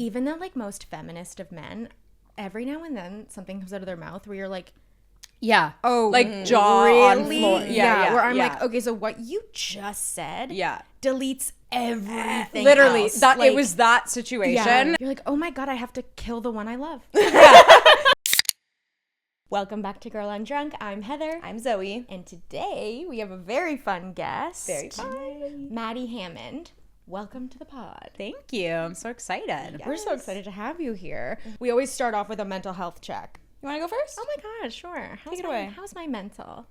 even the like most feminist of men, every now and then something comes out of their mouth where you're like, yeah, oh, like jaw on floor. Yeah, where I'm like, okay, so what you just said deletes everything literally else. that like, it was that situation. Yeah. You're like, oh my God, I have to kill the one I love. Welcome back to Girl I'm Drunk. I'm Heather. I'm Zoe. And today we have a very fun guest. Very fun. Maddy Hammond. Welcome to the pod. Thank you. I'm so excited. Yes. We're so excited to have you here. We always start off with a mental health check. You want to go first? Oh my God, sure. Take it away. How's my mental?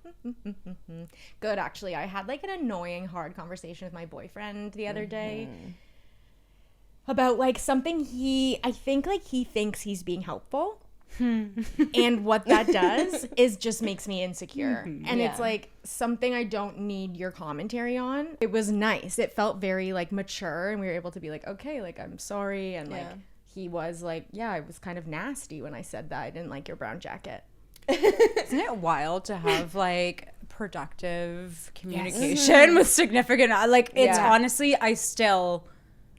Good, actually. I had like an annoying, hard conversation with my boyfriend the other day about like something I think like he thinks he's being helpful. And what that does is just makes me insecure. And it's like something I don't need your commentary on. It was nice. It felt very like mature, and we were able to be like, okay, like I'm sorry. And like he was like, yeah, I was kind of nasty when I said that I didn't like your brown jacket. Isn't it wild to have like productive communication with significant like it's honestly I still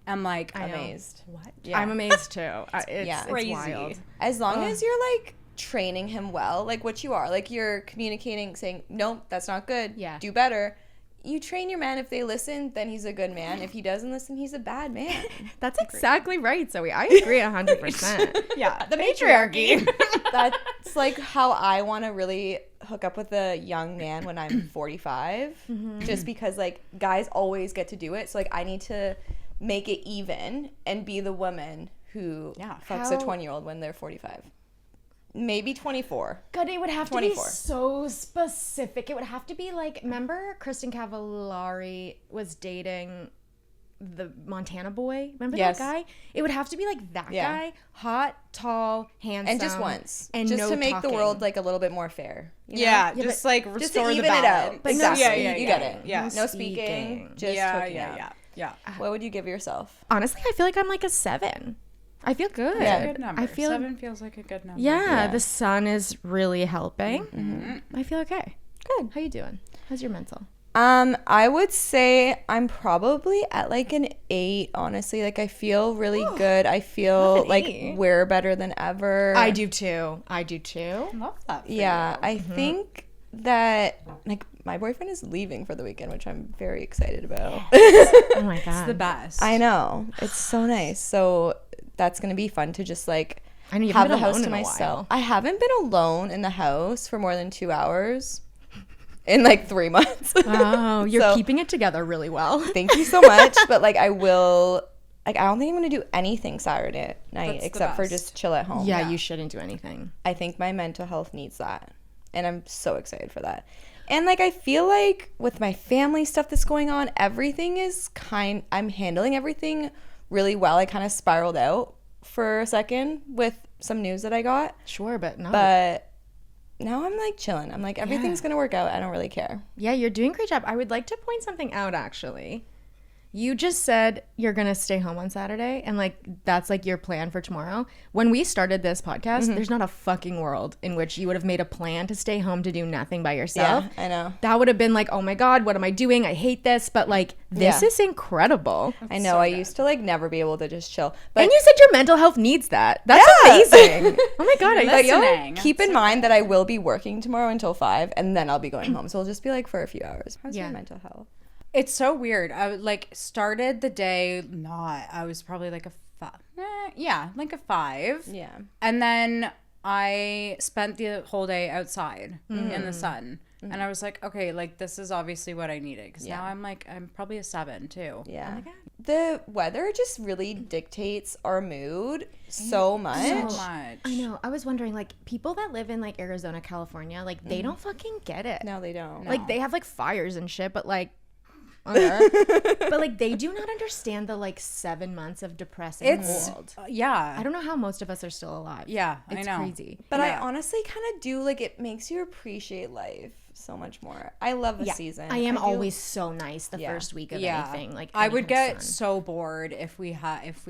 am like amazed. What? Yeah. I'm amazed too. It's crazy. Wild. As long as you're like training him well, like what you are, like you're communicating, saying, no, that's not good. Yeah. Do better. You train your man. If they listen, then he's a good man. If he doesn't listen, he's a bad man. That's exactly right, Zoe. I agree 100%. Yeah. The patriarchy. That's like how I want to really hook up with a young man when I'm 45. Just because like guys always get to do it. So like I need to make it even and be the woman who fucks a 20-year-old when they're 45. Maybe 24. God, it would have 24. to be so specific. It would have to be like, remember Kristen Cavallari was dating the Montana boy? Remember that guy? It would have to be like that guy. Hot, tall, handsome. And just once. And just no to make talking. the world like a little bit more fair. You know? Yeah, just like restore just to the even balance. it out. But Exactly. You get it. Yeah. No speaking. Just hooking up. Yeah. What would you give yourself? Honestly, I feel like I'm like a 7. I feel good. Yeah. Good number. I feel 7 feels like a good number. Yeah, the sun is really helping. I feel okay. Good. How you doing? How's your mental? I would say I'm probably at like an 8, honestly. Like I feel really good. I feel like 8. we're better than ever. I do too. I love that for you. I think that like my boyfriend is leaving for the weekend, which I'm very excited about. Oh my God. It's the best. I know. It's so nice. So that's going to be fun to just like I know you've have been the house alone to in a myself. while. I haven't been alone in the house for more than 2 hours in like 3 months. Wow, you're So- keeping it together really well. Thank you so much. But like I will, like I don't think I'm going to do anything Saturday night That's the except for best. just chill at home. Yeah, you shouldn't do anything. I think my mental health needs that. And I'm so excited for that. And like I feel like with my family stuff that's going on, everything is I'm handling everything really well. I kind of spiraled out for a second with some news that I got. Sure, but no. But now I'm like chilling. I'm like everything's going to work out. I don't really care. Yeah, you're doing a great job. I would like to point something out, actually. You just said you're going to stay home on Saturday, and like that's like your plan for tomorrow. When we started this podcast, there's not a fucking world in which you would have made a plan to stay home to do nothing by yourself. Yeah, I know. That would have been like, oh my God, what am I doing? I hate this. But like, this is incredible. I know. I used to like never be able to just chill. But And you said your mental health needs that. That's amazing. Oh my God. But Listening. keep in mind that I will be working tomorrow until 5, and then I'll be going home. So it'll just be like for a few hours. How's your mental health? It's so weird. I like started the day I was probably like a 5. Like a 5. Yeah. And then I spent the whole day outside in the sun. And I was like, okay, like this is obviously what I needed. Because now I'm probably a 7 too. Yeah. Oh my God. The weather just really dictates our mood so much. So much. I know. I was wondering, like, people that live in, like, Arizona, California, like, they don't fucking get it. No, they don't. Like, they have, like, fires and shit, but, like, but, like, they do not understand the, like, 7 months of depressing cold. Yeah. I don't know how most of us are still alive. Yeah, It's I know. crazy. But I honestly kind of do, like, it makes you appreciate life so much more. I love the season. I am do. always so nice the first week of anything. Like, I any would kind of get sun. so bored if we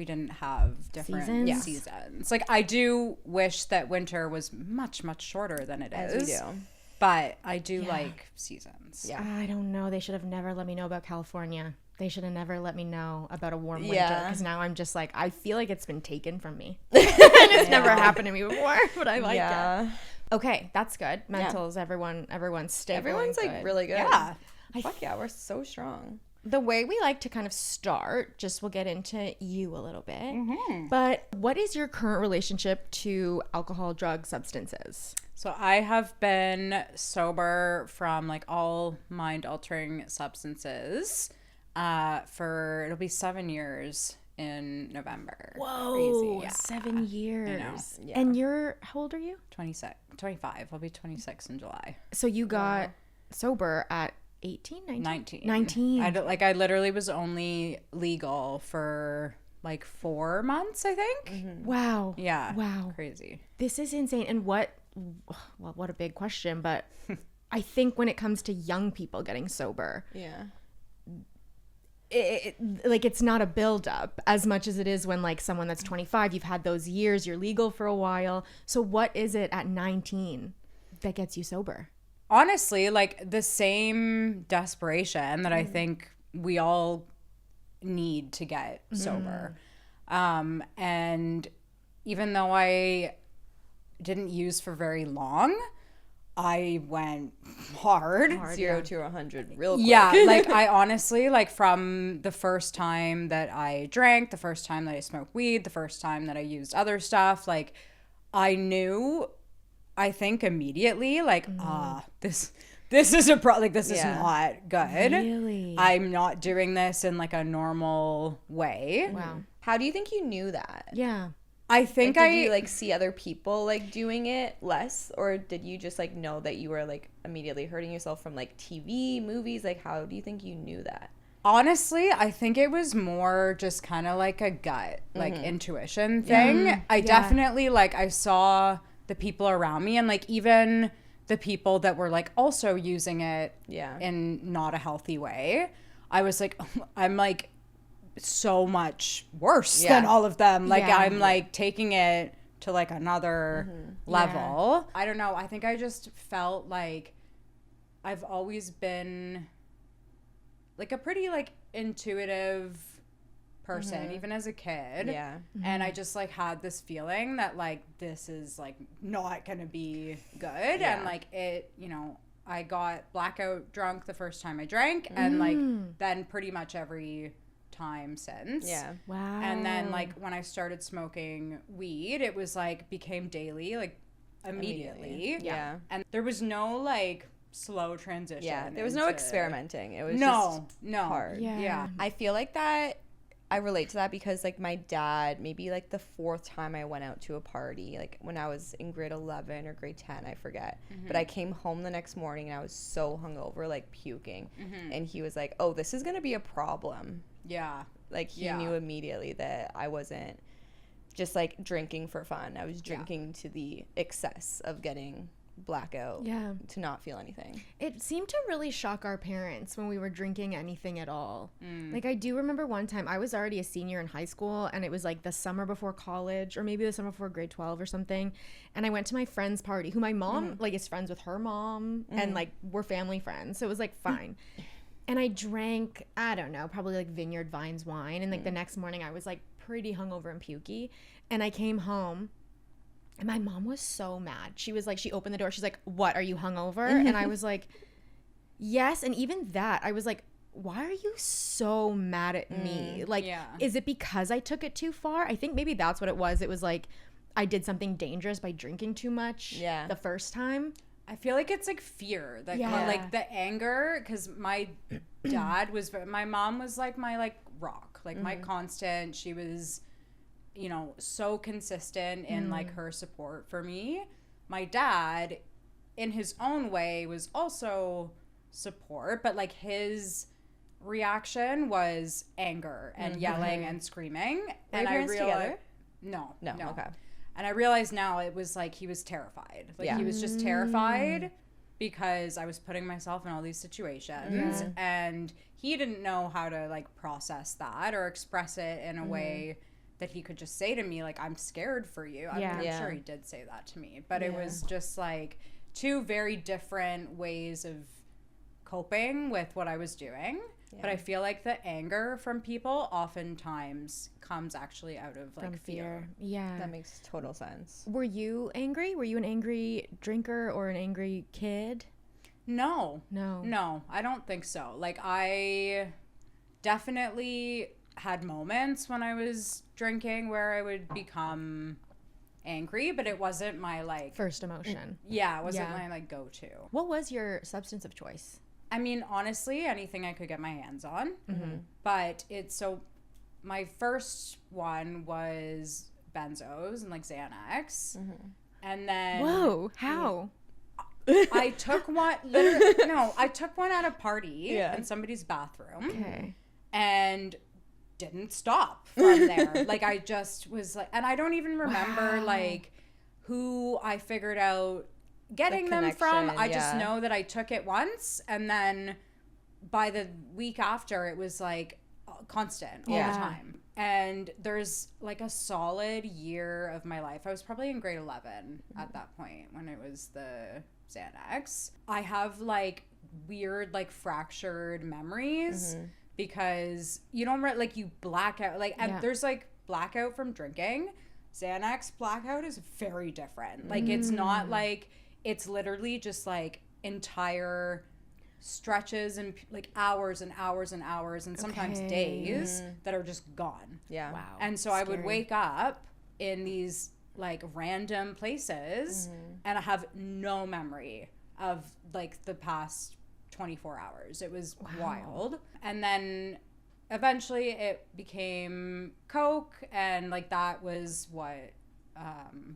didn't have different Seasons? seasons. Like I do wish that winter was much shorter than it is. As we do. But I do like seasons. Yeah. I don't know. They should have never let me know about California. They should have never let me know about a warm winter, Yeah. because now I'm just like, I feel like it's been taken from me. And it's never happened to me before, but I like it. Okay, that's good. Mentals, everyone's stable. Everyone's like good. really good. Yeah. Fuck yeah, we're so strong. The way we like to kind of start, just we'll get into you a little bit, but what is your current relationship to alcohol, drugs, substances? So I have been sober from like all mind-altering substances for, it'll be 7 years in November. Whoa, Crazy. Yeah. 7 years. I know. Yeah. And how old are you? 25. I'll be 26 in July. So you got sober at 18, 19? 19. I literally was only legal for like 4 months, I think. Wow. Yeah. Wow. Crazy. This is insane. And what a big question, but I think when it comes to young people getting sober, Yeah. it's not a buildup as much as it is when like someone that's 25, you've had those years, you're legal for a while. So what is it at 19 that gets you sober? Honestly, like the same desperation that I think we all need to get sober. And even though I didn't use for very long, I went hard. 0 to 100 real quick. Yeah, like I honestly, like from the first time that I drank, the first time that I smoked weed, the first time that I used other stuff, like I knew, I think immediately, like, this is this is not good. Really? I'm not doing this in like a normal way. Wow. How do you think you knew that? Yeah. I think Did you like see other people like doing it less, or did you just like know that you were like immediately hurting yourself from like TV, movies? Like, how do you think you knew that? honestly, I think it was more just kind of like a gut, like intuition thing. I definitely like I saw the people around me and like even the people that were like also using it in not a healthy way. I was like, I'm like so much worse than all of them. Like I'm like taking it to like another level. I don't know. I think I just felt like I've always been like a pretty like intuitive person, even as a kid. Yeah. And I just like had this feeling that like this is like not gonna be good. And like it, you know, I got blackout drunk the first time I drank and like then pretty much every time since. Yeah. Wow. And then like when I started smoking weed, it was like became daily, like immediately. Yeah. And there was no like slow transition. Yeah. There was no experimenting. It was no hard. Yeah. I feel like that I relate to that because like my dad, maybe like the fourth time I went out to a party, like when I was in grade 11 or grade 10, I forget. But I came home the next morning and I was so hungover, like puking. And he was like, "Oh, this is going to be a problem." Yeah. Like he knew immediately that I wasn't just like drinking for fun. I was drinking to the excess of getting blackout to not feel anything. It seemed to really shock our parents when we were drinking anything at all. Like I do remember one time I was already a senior in high school and it was like the summer before college or maybe the summer before grade 12 or something, and I went to my friend's party who my mom like is friends with her mom and like we're family friends, so it was like fine. And I drank, I don't know, probably like Vineyard Vines wine, and like the next morning I was like pretty hungover and pukey, and I came home. And my mom was so mad. She was like, she opened the door. She's like, "What, are you hungover?" And I was like, "Yes." And even that, I was like, why are you so mad at me? Like, is it because I took it too far? I think maybe that's what it was. It was like, I did something dangerous by drinking too much the first time. I feel like it's like fear that like the anger, because my dad was, my mom was like my like rock, like my constant. She was, you know, so consistent in like her support for me. My dad, in his own way, was also support, but like his reaction was anger and yelling and screaming. Are your parents together? No. Okay. And I realized now it was like he was terrified. Like he was just terrified because I was putting myself in all these situations and he didn't know how to like process that or express it in a way that he could just say to me, like, "I'm scared for you." I'm sure he did say that to me, but it was just like two very different ways of coping with what I was doing. Yeah. But I feel like the anger from people oftentimes comes actually out of like From fear. Yeah. That makes total sense. Were you angry? Were you an angry drinker or an angry kid? No, No. I don't think so. Like, I definitely had moments when I was drinking where I would become angry, but it wasn't my like First emotion. yeah, it wasn't Yeah. my like go-to. What was your substance of choice? I mean, honestly, anything I could get my hands on. But it's so my first one was benzos and like Xanax. And then Whoa, how? I took one literally no, I took one at a party Yeah. in somebody's bathroom Okay. and didn't stop from there. Like I just was like, and I don't even remember Wow. like who I figured out getting The them from. connection, I just yeah. know that I took it once, and then by the week after, it was like constant all Yeah. the time. And there's like a solid year of my life. I was probably in grade 11 at that point when it was the Xanax. I have like weird, like fractured memories because you don't like you black out. Like, and Yeah. there's like blackout from drinking. Xanax blackout is very different. Like, it's not like, it's literally just like entire stretches and like hours and hours and hours and sometimes Okay. days that are just gone. Yeah. Wow. And so I would Scary. wake up in these like random places and I have no memory of like the past 24 hours. It was wild. And then eventually it became Coke, and like that was what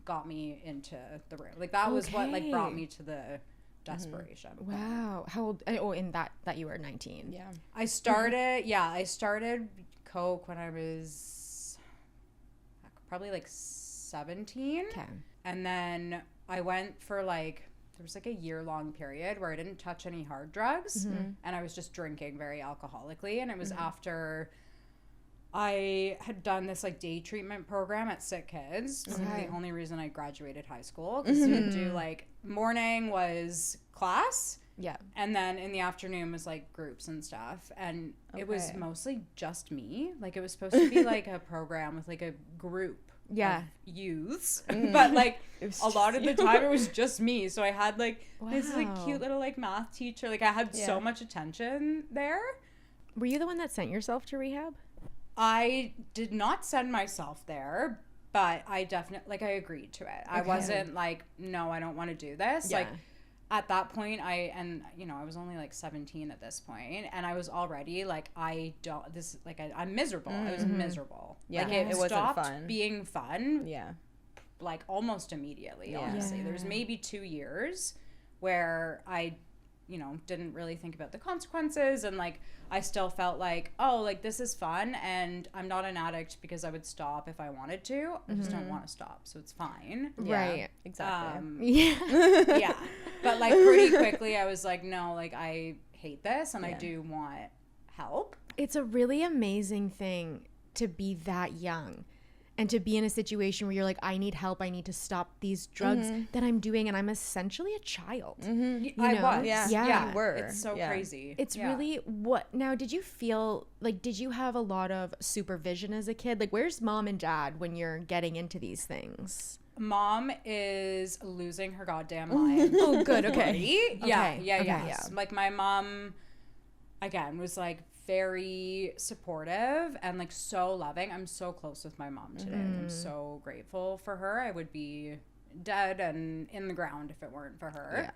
got me into the room. Like that was what like brought Okay. me to the desperation. Wow. How old? Oh, in that you were 19. Yeah. I started Coke when I was probably like 17. Okay. And then I went for like, there was like a year-long period where I didn't touch any hard drugs and I was just drinking very alcoholically. And it was after I had done this like day treatment program at Sick Kids. It's like the only reason I graduated high school, because you do like morning was class. Yeah. And then in the afternoon was like groups and stuff. And it was Okay. mostly just me. Like it was supposed to be like a program with like a group Yeah. of youths. But like was a lot of the time it was just me. So I had like this like Wow. cute little like math teacher. Like I had so Yeah. much attention there. Were you the one that sent yourself to rehab? I did not send myself there, but I definitely like I agreed to it. I wasn't like, no, I don't want to do this. Yeah. Like at that point I was only like 17 at this point, and I was already like, I'm miserable. I was miserable. Yeah, Like it it wasn't stopped fun. being fun Yeah. like almost immediately, Yeah. honestly. Yeah. There's maybe 2 years where I didn't really think about the consequences, and like I still felt like, oh, like this is fun, and I'm not an addict because I would stop if I wanted to. I just don't want to stop, so it's fine. Yeah, Right. Exactly. Yeah. Yeah. But like pretty quickly I was like, no, like I hate this and I Yeah. do want help. It's a really amazing thing to be that young and to be in a situation where you're like, I need help. I need to stop these drugs that I'm doing. And I'm essentially a child. I know? was. Yeah. Yeah. You were. It's so Yeah. crazy. It's Yeah. really what now did you feel like, did you have a lot of supervision as a kid? Like, where's mom and dad when you're getting into these things? Mom is losing her goddamn mind. Oh, good. Okay. Yeah, Okay, yeah, okay. yeah. Like my mom, again, was like very supportive and like so loving. I'm so close with my mom today. I'm so grateful for her. I would be dead and in the ground if it weren't for her.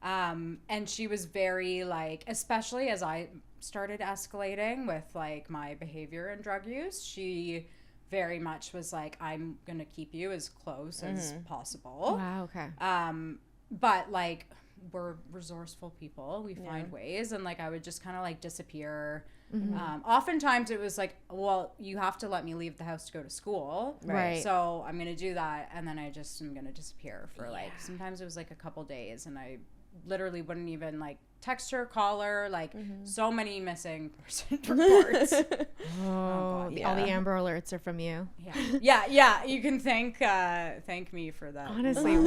And she was very like, especially as I started escalating with like my behavior and drug use, she very much was like, I'm gonna keep you as close as possible. Wow. Okay. But like we're resourceful people, we find ways, and like I would just kind of like disappear. Oftentimes it was like, well, you have to let me leave the house to go to school, Right. so I'm gonna do that, and then I just am gonna disappear for like, sometimes it was like a couple days, and I literally wouldn't even like text her, call her, like so many missing person reports. All yeah. the Amber Alerts are from you. Yeah. You can thank me for that. Honestly,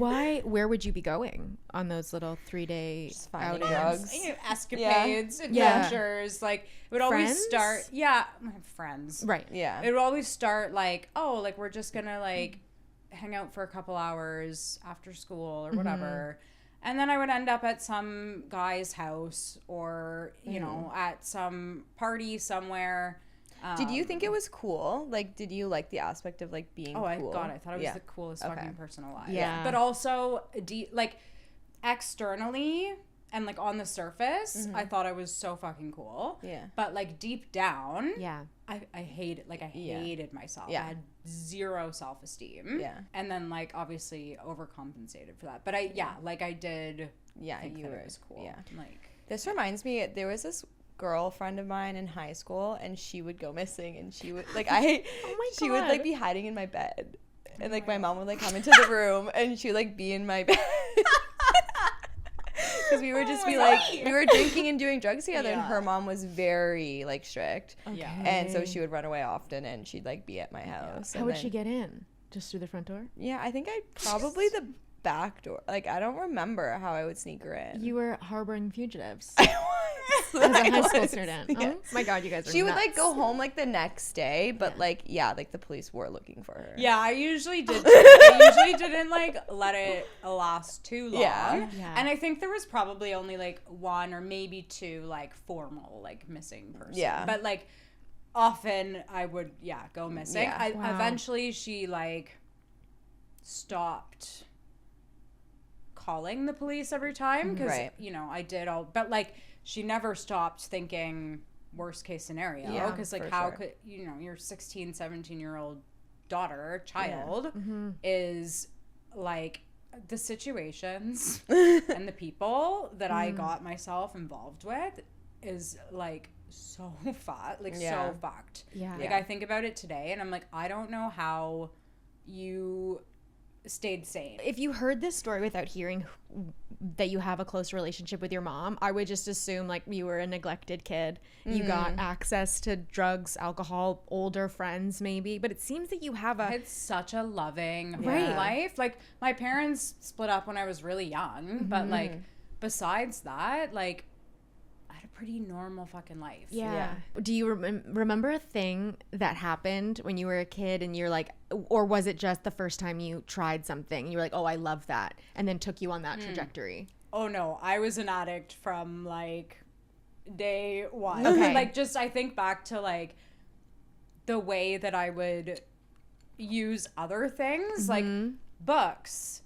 where would you be going on those little 3-day Just finding outings? drugs. Escapades, Yeah. adventures. Like it would always Friends? start. My friends. Right. Yeah. It would always start like, oh, like we're just gonna like hang out for a couple hours after school or whatever. And then I would end up at some guy's house or, you know, at some party somewhere. Did you think it was cool? Like, did you like the aspect of like being cool? I thought it was the coolest fucking person alive. Yeah. But also, like, externally and like on the surface, I thought I was so fucking cool. Yeah. But like deep down, Yeah. I hated, like, I hated myself. Yeah. I had zero self-esteem. Yeah. And then, like, obviously overcompensated for that. But I did think you that were. it was cool. Yeah. Like, This reminds me, there was this girlfriend of mine in high school, and she would go missing, and she would like she would like be hiding in my bed, and like my mom would like come into the room, and she would like be in my bed. Because we were just we were drinking and doing drugs together, and her mom was very like strict, yeah. and so she would run away often, and she'd like be at my house. How would she get in? Just through the front door? Yeah, I think I probably the back door. Like I don't remember how I would sneak her in. You were harboring fugitives. As As a high school student. Yes. Oh my God, you guys are She would nuts. like go home like the next day, but like the police were looking for her. Yeah, I usually didn't like let it last too long. Yeah. Yeah. And I think there was probably only like one or maybe two like formal like missing person. Yeah. But like often I would go missing. Yeah. Wow. Eventually she like stopped calling the police every time because Right. you know I did all, but like she never stopped thinking worst case scenario Yeah, because like for how sure. could you know your 16 17-year-old child is like the situations and the people that I got myself involved with is like so so fucked. Yeah. Like I think about it today and I'm like I don't know how you stayed sane. If you heard this story without hearing that you have a close relationship with your mom, I would just assume like you were a neglected kid. You got access to drugs, alcohol, older friends maybe, but it seems that you have I a had such a loving home Right. life. Like my parents split up when I was really young, but like besides that, like I had a pretty normal fucking life. Yeah. Do you remember a thing that happened when you were a kid and you're like, or was it just the first time you tried something and you were like, oh, I love that, and then took you on that trajectory? Oh no, I was an addict from like day one. Okay. Like just I think back to like the way that I would use other things like books,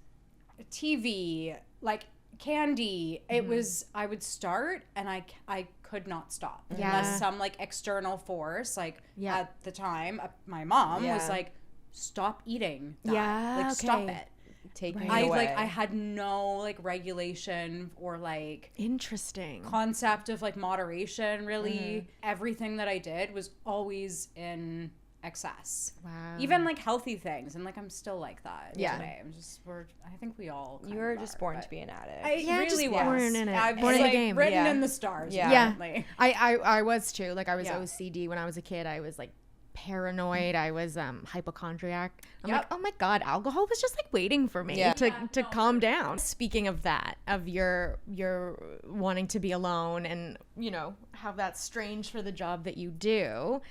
TV, like candy. It was I would start and I could not stop unless some like external force like at the time my mom was like stop eating that. Like stop it. Take me I away. like I had no like regulation or like Interesting. concept of like moderation really. Everything that I did was always in excess. Wow. Even like healthy things, and like I'm still like that Yeah. today. I think we all You kind were of just are, born but to be an addict. I Yeah, really just was. born in it. I'm Born just, in the like, game. written Yeah. in the stars. Yeah. apparently. I was too. Like I was Yeah. OCD when I was a kid. I was like paranoid. I was hypochondriac. I'm Yep. like, oh my God, alcohol was just like waiting for me to calm down. Speaking of that, of your wanting to be alone and, you know, how that's strange for the job that you do,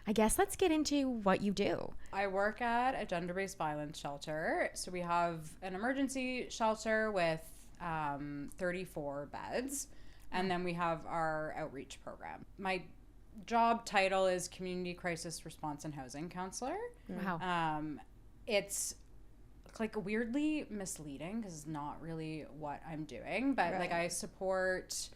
I guess let's get into what you do. I work at a gender-based violence shelter. So we have an emergency shelter with 34 beds. And then we have our outreach program. My job title is Community Crisis Response and Housing Counselor. Wow. It's like weirdly misleading because it's not really what I'm doing. But like I support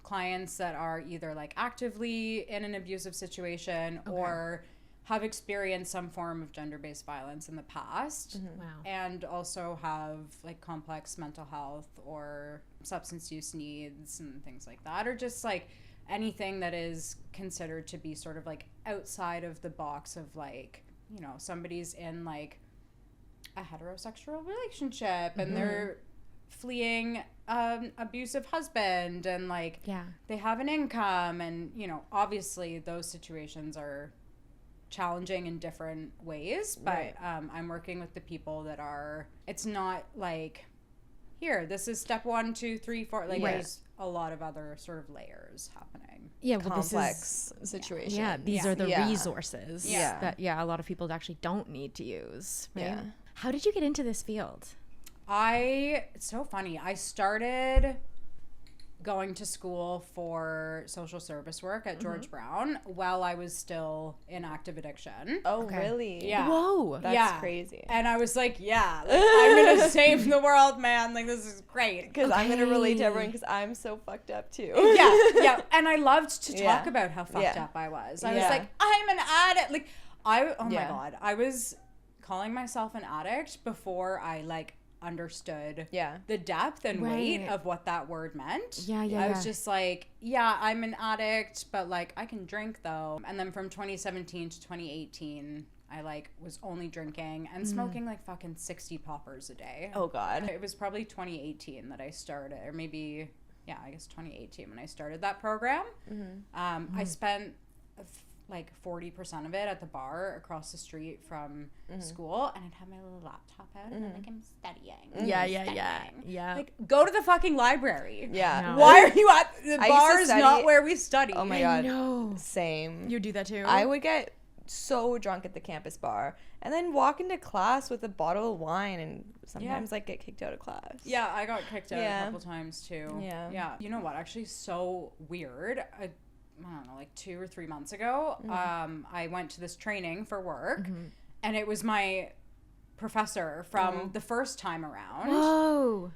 clients that are either like actively in an abusive situation or have experienced some form of gender-based violence in the past. Wow. And also have like complex mental health or substance use needs and things like that, or just like anything that is considered to be sort of like outside of the box of like, you know, somebody's in like a heterosexual relationship and they're fleeing abusive husband, and like they have an income, and you know, obviously those situations are challenging in different ways, but I'm working with the people that are, it's not like, here, this is step 1, 2, 3, 4, like there's a lot of other sort of layers happening. Well, complex situation. Yeah, these are the resources that a lot of people actually don't need to use, right? How did you get into this field? It's so funny. I started going to school for social service work at George Brown while I was still in active addiction. Oh, really? Yeah. Whoa. That's crazy. And I was like, I'm going to save the world, man. Like, this is great. Because I'm going to relate to everyone because I'm so fucked up, too. Yeah. And I loved to talk about how fucked up I was. I was like, I'm an addict. Like, my God. I was calling myself an addict before I, like, understood the depth and weight of what that word meant. I was just like, I'm an addict, but like I can drink though. And then from 2017 to 2018, I like was only drinking and smoking like fucking 60 poppers a day. Oh God. It was probably 2018 that I started, or maybe I guess 2018 when I started that program. I spent like 40% of it at the bar across the street from school, and I'd have my little laptop out and like I'm studying. Yeah. Like, go to the fucking library. Yeah. Why are you at the bar? Is not where we study. Oh my God. No. Same. You do that too? I would get so drunk at the campus bar and then walk into class with a bottle of wine and sometimes like get kicked out of class. Yeah, I got kicked out a couple times too. Yeah. You know what? Actually, so weird. I don't know, like 2 or 3 months ago, I went to this training for work, and it was my professor from the first time around. Whoa.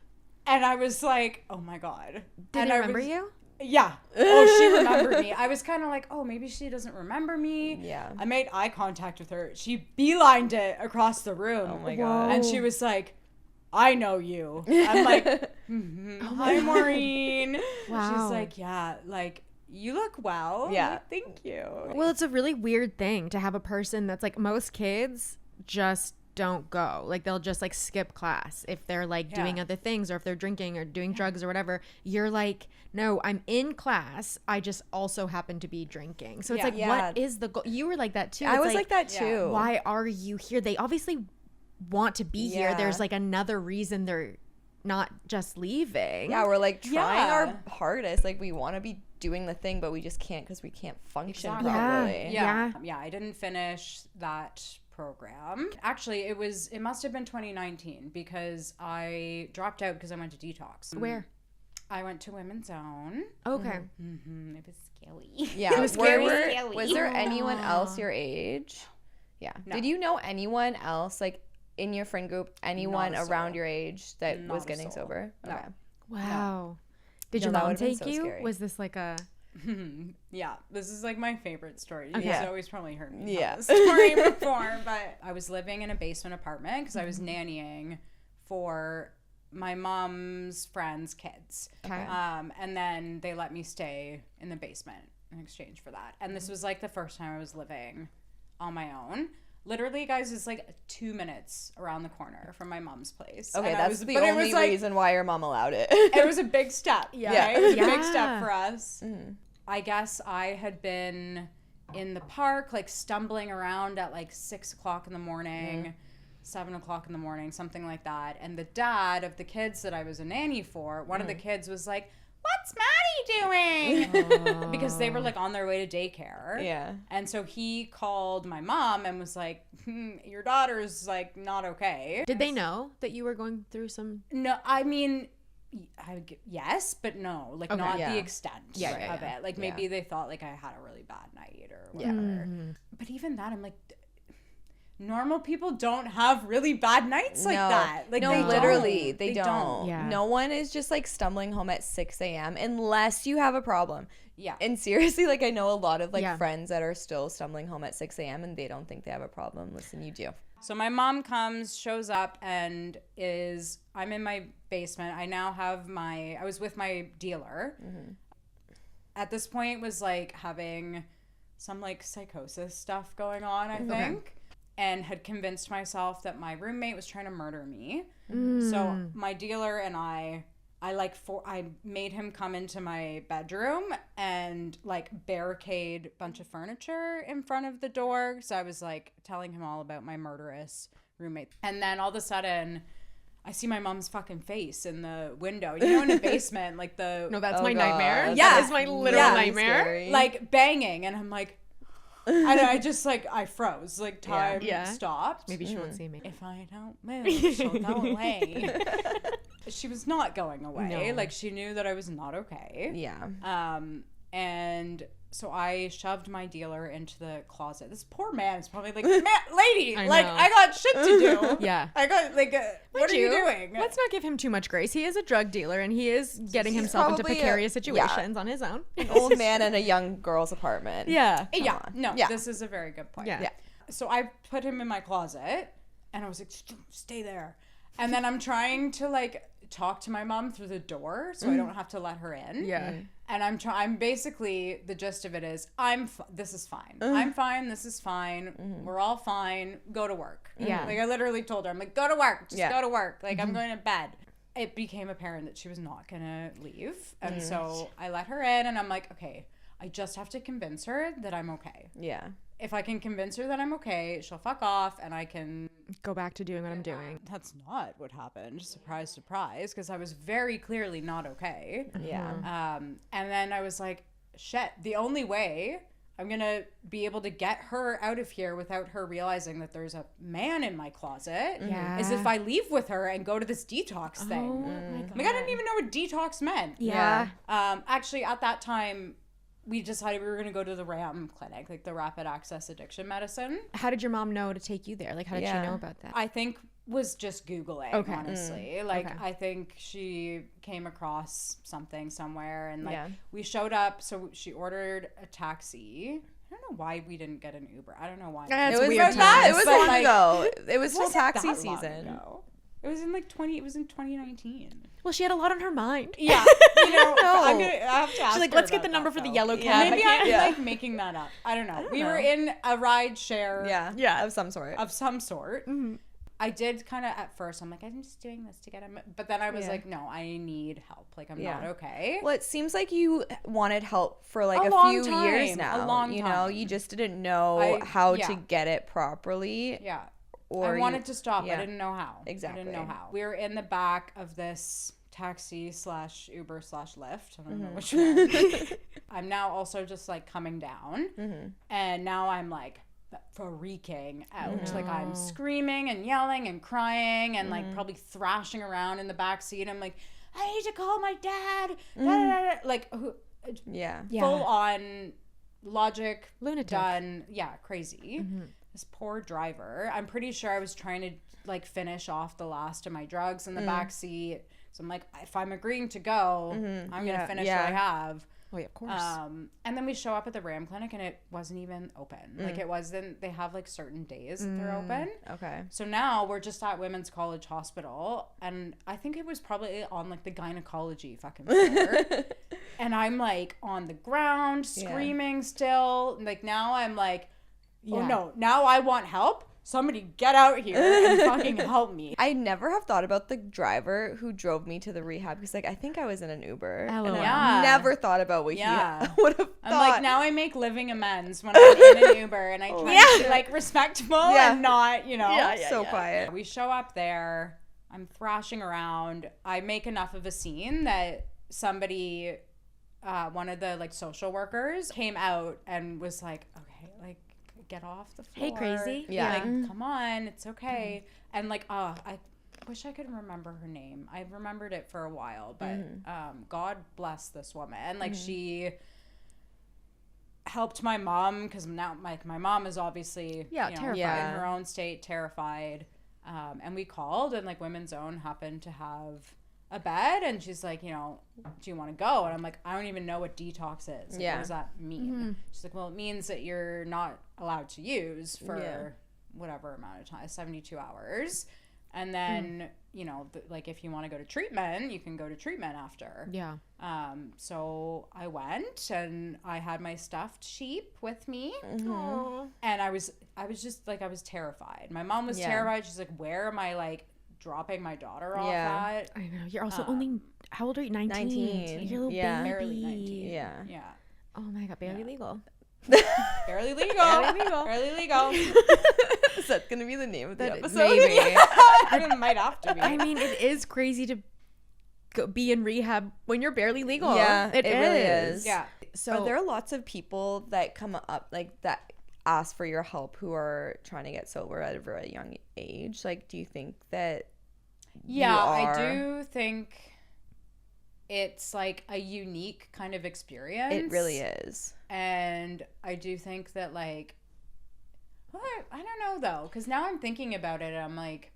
And I was like, oh my God. Did he remember you? Yeah. Oh, she remembered me. I was kind of like, oh, maybe she doesn't remember me. Yeah. I made eye contact with her. She beelined it across the room. Oh my God. And she was like, I know you. I'm like, hi, Maureen. Wow. She's like, yeah, like, you look well. Yeah. Like, thank you. Well, it's a really weird thing to have a person that's like, most kids just don't go. Like, they'll just like skip class if they're like doing other things, or if they're drinking or doing drugs or whatever. You're like, no, I'm in class. I just also happen to be drinking. So it's like, what is the goal? You were like that too. I was like that too. Why are you here? They obviously want to be here. There's like another reason they're not just leaving. Yeah, we're like trying our hardest. Like, we want to be doing the thing, but we just can't because we can't function properly. Yeah, I didn't finish that program. Actually, it must have been 2019 because I dropped out because I went to detox. Where? I went to Women's Own. Okay. It was scary. Yeah. It was scary. Was there anyone else your age? Yeah. No. Did you know anyone else, like in your friend group, anyone Not a around soul. your age that Not was a getting soul. sober? No. Okay. Wow. Did No, your that mom would've been take so you? scary. Was this like a... Yeah, this is like my favorite story. You Okay. guys always probably heard me Yeah. tell this story before, but I was living in a basement apartment because I was nannying for my mom's friends' kids. Okay. And then they let me stay in the basement in exchange for that. And this was like the first time I was living on my own. Literally, guys, it's like 2 minutes around the corner from my mom's place. Okay, And that's the only reason why your mom allowed it. It was a big step. Yeah. Right? It was a big step Yeah. for us. I guess I had been in the park, like stumbling around at like 6 o'clock in the morning, 7 o'clock in the morning, something like that. And the dad of the kids that I was a nanny for, one of the kids was like, "What's Maddie doing?" Because they were like on their way to daycare. Yeah. And so he called my mom and was like, "Your daughter's like not okay." Did they know that you were going through some... No, I mean, yes, but no, like not Yeah. the extent Yeah, of yeah. it. Like maybe they thought like I had a really bad night or whatever. But even that, I'm like, normal people don't have really bad nights like that. Like no, they literally, don't. they don't. Yeah. No one is just like stumbling home at 6 a.m. unless you have a problem. Yeah. And seriously, like I know a lot of like Yeah. friends that are still stumbling home at 6 a.m. and they don't think they have a problem. Listen, you do. So my mom comes, shows up, and I'm in my basement. I now have I was with my dealer. At this point was like having some like psychosis stuff going on, I think. and had convinced myself that my roommate was trying to murder me. So my dealer and I made him come into my bedroom and like barricade a bunch of furniture in front of the door. So I was like telling him all about my murderous roommate. And then all of a sudden I see my mom's fucking face in the window. You know, in a basement, like the... No, that's my nightmare. Yeah. That is my literal nightmare. Scary. Like banging. And I'm like... And I just like, I froze. Like time stopped. Maybe she won't see me. If I don't move, she'll go away. She was not going away. No. Like she knew that I was not okay. Yeah. And so I shoved my dealer into the closet. This poor man is probably like, man, lady, I like know. I got shit to do. Yeah. I got like, what are you doing? Let's not give him too much grace. He is a drug dealer and he is getting himself into probably precarious situations on his own. An old man in a young girl's apartment. Yeah. Yeah, no, Yeah. this is a very good point. Yeah. Yeah. So I put him in my closet and I was like, stay there. And then I'm trying to like talk to my mom through the door so I don't have to let her in. Yeah. And I'm basically, the gist of it is, this is fine. I'm fine. This is fine. We're all fine. Go to work. Yeah. Like I literally told her, I'm like, go to work. Just Yeah. go to work. Like I'm going to bed. It became apparent that she was not going to leave. And so I let her in and I'm like, okay, I just have to convince her that I'm okay. Yeah. If I can convince her that I'm okay, she'll fuck off and I can... Go back to doing what I'm doing. That's not what happened. Surprise, surprise. Because I was very clearly not okay. Yeah. And then I was like, shit, the only way I'm going to be able to get her out of here without her realizing that there's a man in my closet Yeah. is if I leave with her and go to this detox thing. Oh my God. Like, I didn't even know what detox meant. Yeah. Actually, at that time, we decided we were going to go to the RAM clinic, like the rapid access addiction medicine. How did your mom know to take you there? Like, how did she know about that? I think was just Googling, Okay. honestly. Like, Okay. I think she came across something somewhere and like we showed up. So she ordered a taxi. I don't know why we didn't get an Uber. I don't know why. That's It was weird that. It times. was But, long like, ago. It was still Wasn't taxi that long season. ago. It was in like 2019. Well, she had a lot on her mind. Yeah. You know, I have to ask She's like, her let's get about the number that, for the though. yellow Yeah. cab. Maybe I can't- I'm Yeah. like making that up. I don't know. We know. were in a ride share Yeah. Of some sort. of some sort. I did kind of at first, I'm like, I'm just doing this to get him. But then I was Yeah. like, no, I need help. Like, I'm Yeah. not okay. Well, it seems like you wanted help for like A a long few years time, now. a long You know, time. you just didn't know how yeah. to get it properly. Yeah. Or I wanted to stop. yeah. I didn't know how. Exactly. I didn't know how. We were in the back of this taxi / Uber / Lyft. I don't know which one. I'm now also just like coming down. And now I'm like freaking out. Like I'm screaming and yelling and crying and like probably thrashing around in the back seat. I'm like, I need to call my dad. Da, da, da, da. Like Yeah. full on logic, Lunatic. done. Yeah, crazy. This poor driver. I'm pretty sure I was trying to like finish off the last of my drugs in the back seat. So I'm like, if I'm agreeing to go, I'm gonna finish what I have. Oh, yeah, of course. And then we show up at the RAM clinic and it wasn't even open. Like it wasn't. They have like certain days that they're open. Okay. So now we're just at Women's College Hospital, and I think it was probably on like the gynecology fucking floor. And I'm like on the ground screaming still. Like now I'm like, oh no, now I want help. Somebody get out here and fucking help me. I never have thought about the driver who drove me to the rehab because, like, I think I was in an Uber. LOL. And Yeah. I never thought about what Yeah. he would have I'm thought. like, now I make living amends when I'm in an Uber and I try to be like respectful and not, you know. so quiet. We show up there. I'm thrashing around. I make enough of a scene that somebody, one of the like social workers came out and was like, okay, like get off the floor. Hey, crazy. Yeah. Like, come on, it's okay. And like, I wish I could remember her name. I remembered it for a while, but God bless this woman. Like she helped my mom because now my mom is obviously terrified. in her own state, terrified. And we called and like Women's Own happened to have a bed and she's like, you know, do you want to go? And I'm like, I don't even know what detox is. Like, what does that mean? She's like, well, it means that you're not allowed to use for whatever amount of time, 72 hours. And then, you know, like if you want to go to treatment, you can go to treatment after. Yeah. So I went and I had my stuffed sheep with me. Aww. And I was just like, I was terrified. My mom was terrified. She's like, where am I like dropping my daughter off at? I know. You're also only, how old are you? 19. You're a little baby. Barely 19. Yeah. Yeah. Oh my God, barely legal. Barely legal. Barely legal. Is that gonna be the name of the episode? Maybe. It might have to be. I mean, it is crazy to be in rehab when you're barely legal. Yeah, it really is. is. Yeah. So Are there lots of people that come up like that ask for your help who are trying to get sober at a very young age? Like, do you think that? Yeah, you are? I do think it's like a unique kind of experience. It really is. And I do think that like, well, I don't know though, because now I'm thinking about it, I'm like,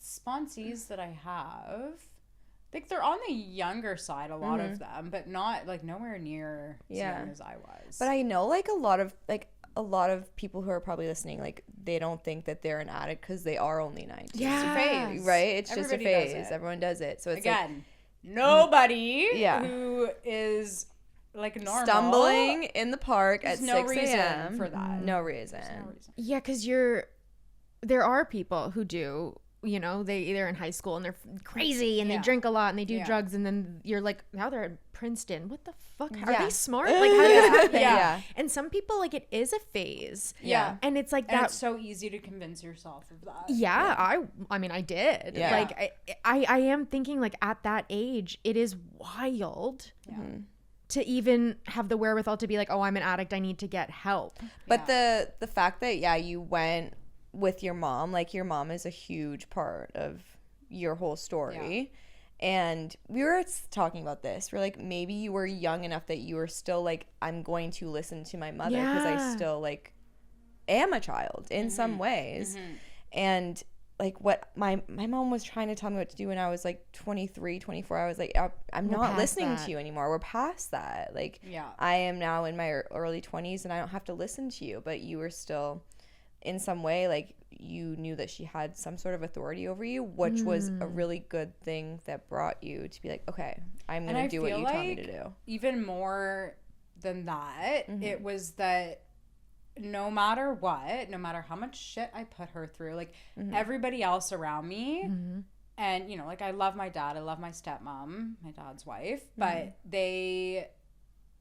sponsees that I have, I think they're on the younger side, a lot of them, but not like nowhere near as young as I was. But I know like a lot of people who are probably listening, like they don't think that they're an addict because they are only 19. Yeah. It's a phase. Right? It's Everybody just a does phase. it. Everyone does it. So it's Again, nobody Yeah. who is like normal. stumbling in the park There's at no 6 reason a.m. for that. No reason. There's no reason. yeah, because there are people who do, you know, they're in high school and they're crazy and they drink a lot and they do drugs, and then you're like, now they're at Princeton. What the fuck? Are they smart? Like, how did that happen? Yeah. And some people, like, it is a phase. Yeah. And it's like And that. it's so easy to convince yourself of that. Yeah, I mean, I did. Yeah. Like, I am thinking, like, at that age, it is wild to even have the wherewithal to be like, oh, I'm an addict, I need to get help. But the fact that you went with your mom, like your mom is a huge part of your whole story. And we were talking about this. We're like, maybe you were young enough that you were still like, I'm going to listen to my mother because I still like am a child in some ways. And like what my mom was trying to tell me what to do when I was like 23, 24, I was like, I'm not listening to you anymore. We're past that. Like, I am now in my early 20s and I don't have to listen to you, but you were still in some way, like, you knew that she had some sort of authority over you, which was a really good thing that brought you to be like, okay, I'm going to do what you tell me to do. Even more than that, it was that no matter what, no matter how much shit I put her through, like everybody else around me, and, you know, like I love my dad, I love my stepmom, my dad's wife, but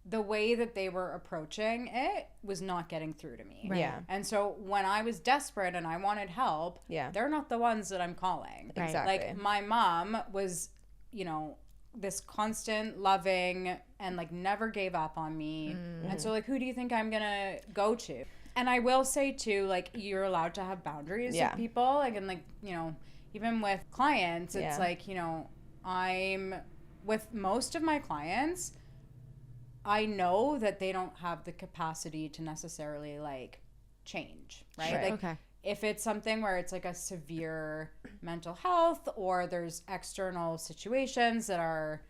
the way that they were approaching it was not getting through to me. Right. Yeah. And so when I was desperate and I wanted help, they're not the ones that I'm calling. Right. Exactly. Like my mom was, you know, this constant loving and like never gave up on me. And so like, who do you think I'm gonna go to? And I will say too, like, you're allowed to have boundaries with people. Like, and like, you know, even with clients, it's like, you know, I'm with most of my clients, I know that they don't have the capacity to necessarily like change, right? Like if it's something where it's like a severe mental health or there's external situations that are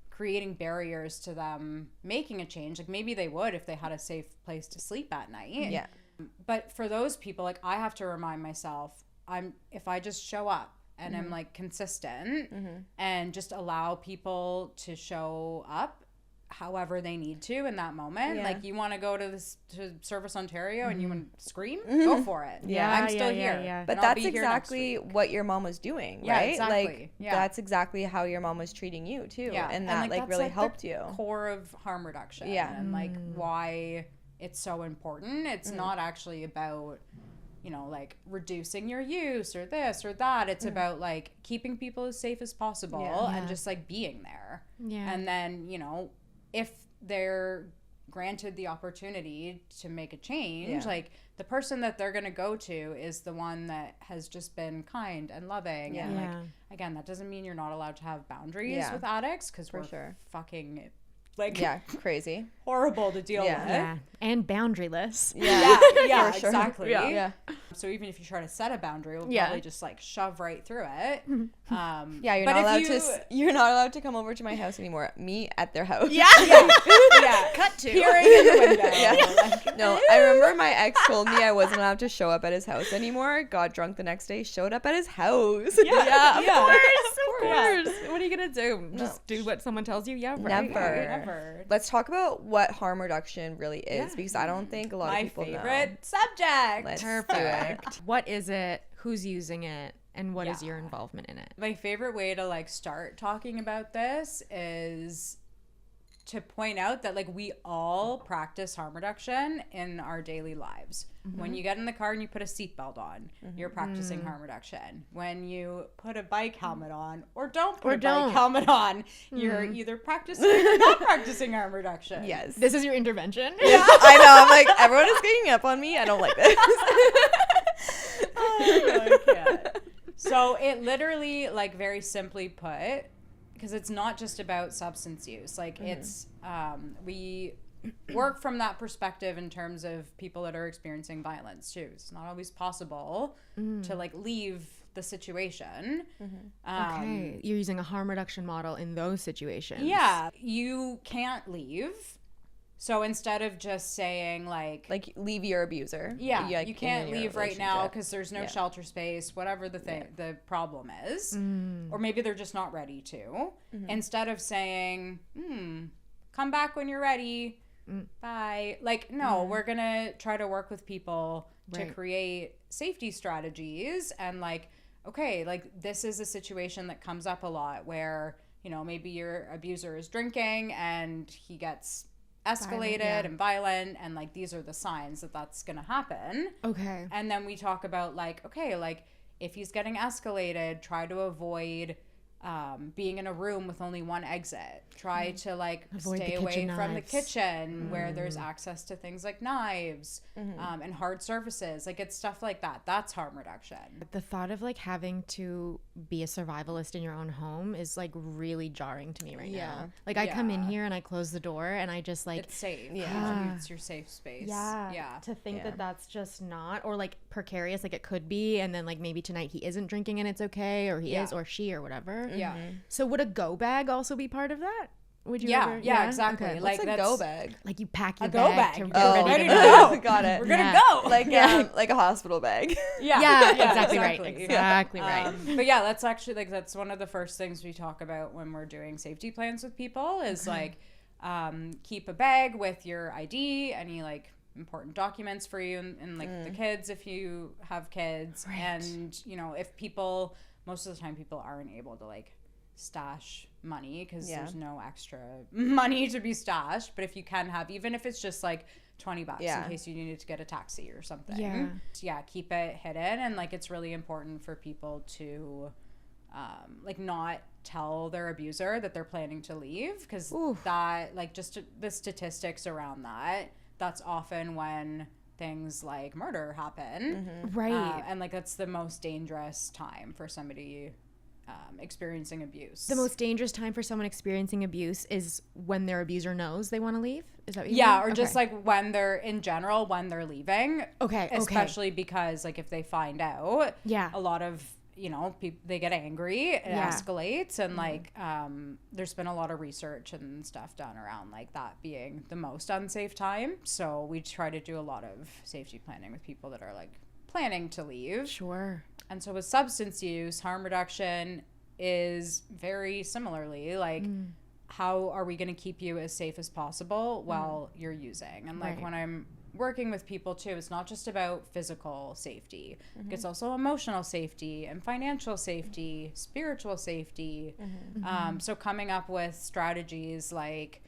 creating barriers to them making a change, like maybe they would if they had a safe place to sleep at night. Yeah. But for those people, like I have to remind myself, if I just show up and I'm like consistent and just allow people to show up however they need to in that moment. Like you want to go to Service Ontario and you want to scream, go for it. I'm still here. But that's exactly what your mom was doing, right? Exactly. Like that's exactly how your mom was treating you too. And that like really helped you. Core of harm reduction. And like why it's so important. It's not actually about, you know, like reducing your use or this or that. It's about like keeping people as safe as possible and just like being there. And then, you know, if they're granted the opportunity to make a change, like the person that they're going to go to is the one that has just been kind and loving. And like, again, that doesn't mean you're not allowed to have boundaries with addicts, because we're fucking like crazy, horrible to deal with. And boundaryless. Exactly. So even if you try to set a boundary, we'll probably just like shove right through it. You're not allowed to come over to my house anymore. Meet at their house. Yeah. Cut to. Peering in the window. Yeah. No, I remember my ex told me I wasn't allowed to show up at his house anymore. Got drunk the next day, showed up at his house. Yeah, of Yeah. course. What are you gonna do? Just do what someone tells you? Yeah, right. Never. Let's talk about what harm reduction really is, because I don't think a lot My of people favorite know. subject. Let's Perfect. What is it? Who's using it? And what is Yeah. your involvement in it? My favorite way to like start talking about this is to point out that like we all practice harm reduction in our daily lives. When you get in the car and you put a seatbelt on, you're practicing harm reduction. When you put a bike helmet on or don't put bike helmet on, you're either practicing or you're not practicing harm reduction. Yes. This is your intervention? I know. I'm like, everyone is ganging up on me. I don't like this. I can't. So it literally, like, very simply put, because it's not just about substance use. Like, it's, we work from that perspective in terms of people that are experiencing violence, too. It's not always possible to, like, leave the situation. Okay. You're using a harm reduction model in those situations. Yeah. You can't leave. So instead of just saying, like leave your abuser. yeah, you can't in your leave right now relationship. because there's no shelter space, whatever the thing, the problem is. Or maybe they're just not ready to. Instead of saying, come back when you're ready, bye. Like, no, we're going to try to work with people to create safety strategies and like, okay, like this is a situation that comes up a lot where, you know, maybe your abuser is drinking and he gets escalated and violent, and like these are the signs that that's gonna happen. Okay. And then we talk about like, okay, like if he's getting escalated, try to avoid being in a room with only one exit. Try to like Avoid stay the away kitchen from the knives. kitchen where there's access to things like knives and hard surfaces. Like it's stuff like that. That's harm reduction. The thought of like having to be a survivalist in your own home is like really jarring to me right now. Like I come in here and I close the door and I just like It's safe. Yeah. It's your safe space. yeah to think that that's just not, or like precarious, like it could be, and then like maybe tonight he isn't drinking and it's okay, or he is, or she, or whatever. Yeah. So would a go bag also be part of that? Would you Yeah, ever? yeah, exactly. Okay. Like What's a that's go bag? Like you pack your a go bag. to get Oh, ready ready to to go. go. Got it. We're gonna Yeah. go. Like a hospital bag. Yeah, exactly right. Exactly right. But yeah, that's actually like that's one of the first things we talk about when we're doing safety plans with people is like keep a bag with your ID, any like important documents for you and like the kids if you have kids, and you know if people, most of the time people aren't able to like stash money because there's no extra money to be stashed, but if you can have, even if it's just like $20 in case you needed to get a taxi or something, keep it hidden. And like it's really important for people to like not tell their abuser that they're planning to leave, because that like just the statistics around that's often when things like murder happen, Right. and like that's the most dangerous time for somebody experiencing abuse. The most dangerous time for someone experiencing abuse is when their abuser knows they want to leave? Is that what you mean? or just like when they're in general, when they're leaving. Okay. Especially because like if they find out, Yeah. a lot of, you know, they get angry, it escalates, and like there's been a lot of research and stuff done around like that being the most unsafe time. So we try to do a lot of safety planning with people that are like planning to leave. Sure. And so with substance use, harm reduction is very similarly like how are we going to keep you as safe as possible while you're using? And like when I'm working with people too, it's not just about physical safety. It's also emotional safety and financial safety, spiritual safety. So coming up with strategies like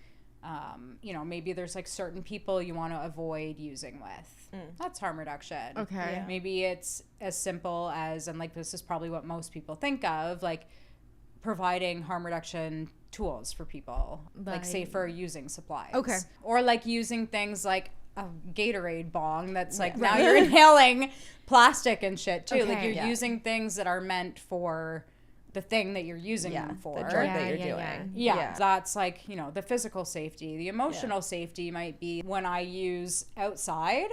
you know, maybe there's like certain people you want to avoid using with. That's harm reduction. Okay. Yeah. Maybe it's as simple as, and like this is probably what most people think of, like providing harm reduction tools for people, like safer using supplies. Okay. Or like using things like a Gatorade bong that's like now you're inhaling plastic and shit too. Like Okay. you're using things that are meant for the thing that you're using them for. The drug that you're doing. Yeah, that's like, you know, the physical safety. The emotional safety might be when I use outside,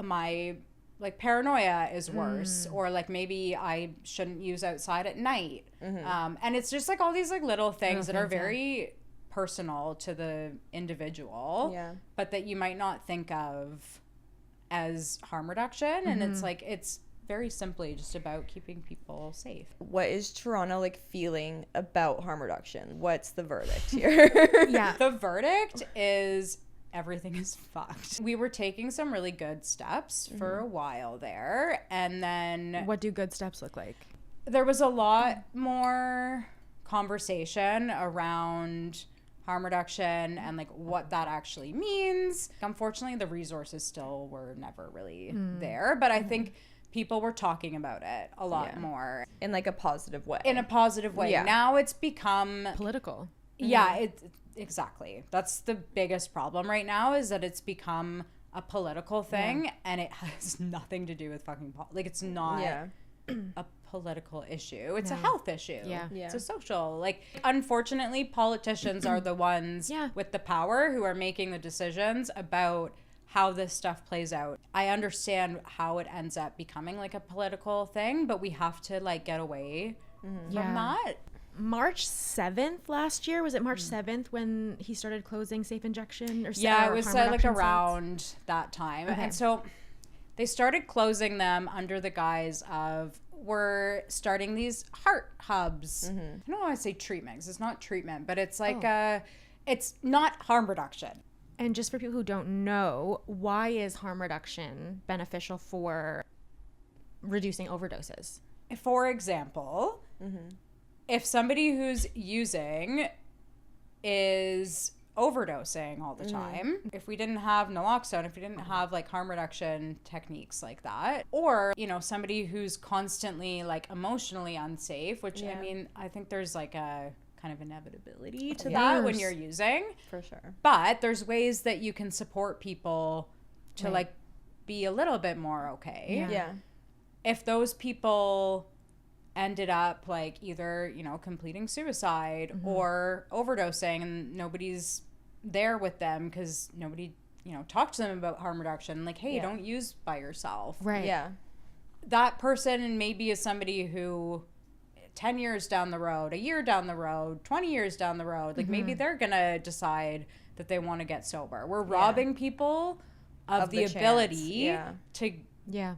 my like paranoia is worse, or like maybe I shouldn't use outside at night. And it's just like all these like little things that are very personal to the individual, Yeah. but that you might not think of as harm reduction. And it's like, it's very simply just about keeping people safe. What is Toronto like feeling about harm reduction? What's the verdict here? Yeah. The verdict is everything is fucked. We were taking some really good steps for a while there, and then What do good steps look like? there was a lot more conversation around harm reduction and like what that actually means. Unfortunately, the resources still were never really there, but I think people were talking about it a lot more In like a positive way. in a positive way. Yeah. Now it's become Political. yeah, exactly. That's the biggest problem right now, is that it's become a political thing, and it has nothing to do with fucking like it's not Yeah. a political issue. It's a health issue. Yeah. It's a social. Like, unfortunately, politicians are the ones with the power who are making the decisions about how this stuff plays out. I understand how it ends up becoming like a political thing, but we have to like get away from that. March 7th last year, was it March 7th when he started closing safe injection or Yeah, or it was harm like reduction sites? around that time. And so they started closing them under the guise of, we're starting these heart hubs. I don't want to say treatments. It's not treatment, but it's like it's not harm reduction. And just for people who don't know, why is harm reduction beneficial for reducing overdoses? For example, if somebody who's using is overdosing all the time, if we didn't have naloxone, if we didn't have like harm reduction techniques like that, or, you know, somebody who's constantly like emotionally unsafe, which I mean, I think there's like a kind of inevitability to that when you're using. For sure. But there's ways that you can support people to like be a little bit more okay. Yeah. If those people ended up like either, you know, completing suicide or overdosing, and nobody's there with them because nobody, you know, talked to them about harm reduction, like, hey, don't use by yourself. Right. Yeah. That person maybe is somebody who 10 years down the road, a year down the road, 20 years down the road, like maybe they're gonna decide that they want to get sober. We're robbing people of the chance. ability to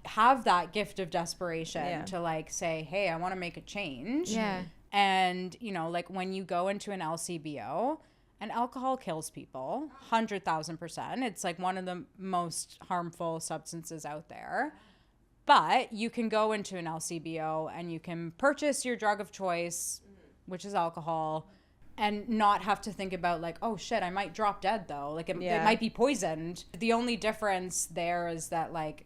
have that gift of desperation to like say, hey, I want to make a change. Yeah. And, you know, like when you go into an LCBO, and alcohol kills people 100,000%. It's like one of the most harmful substances out there. But you can go into an LCBO and you can purchase your drug of choice, which is alcohol, and not have to think about like, oh shit, I might drop dead though. Like it might be poisoned. The only difference there is that like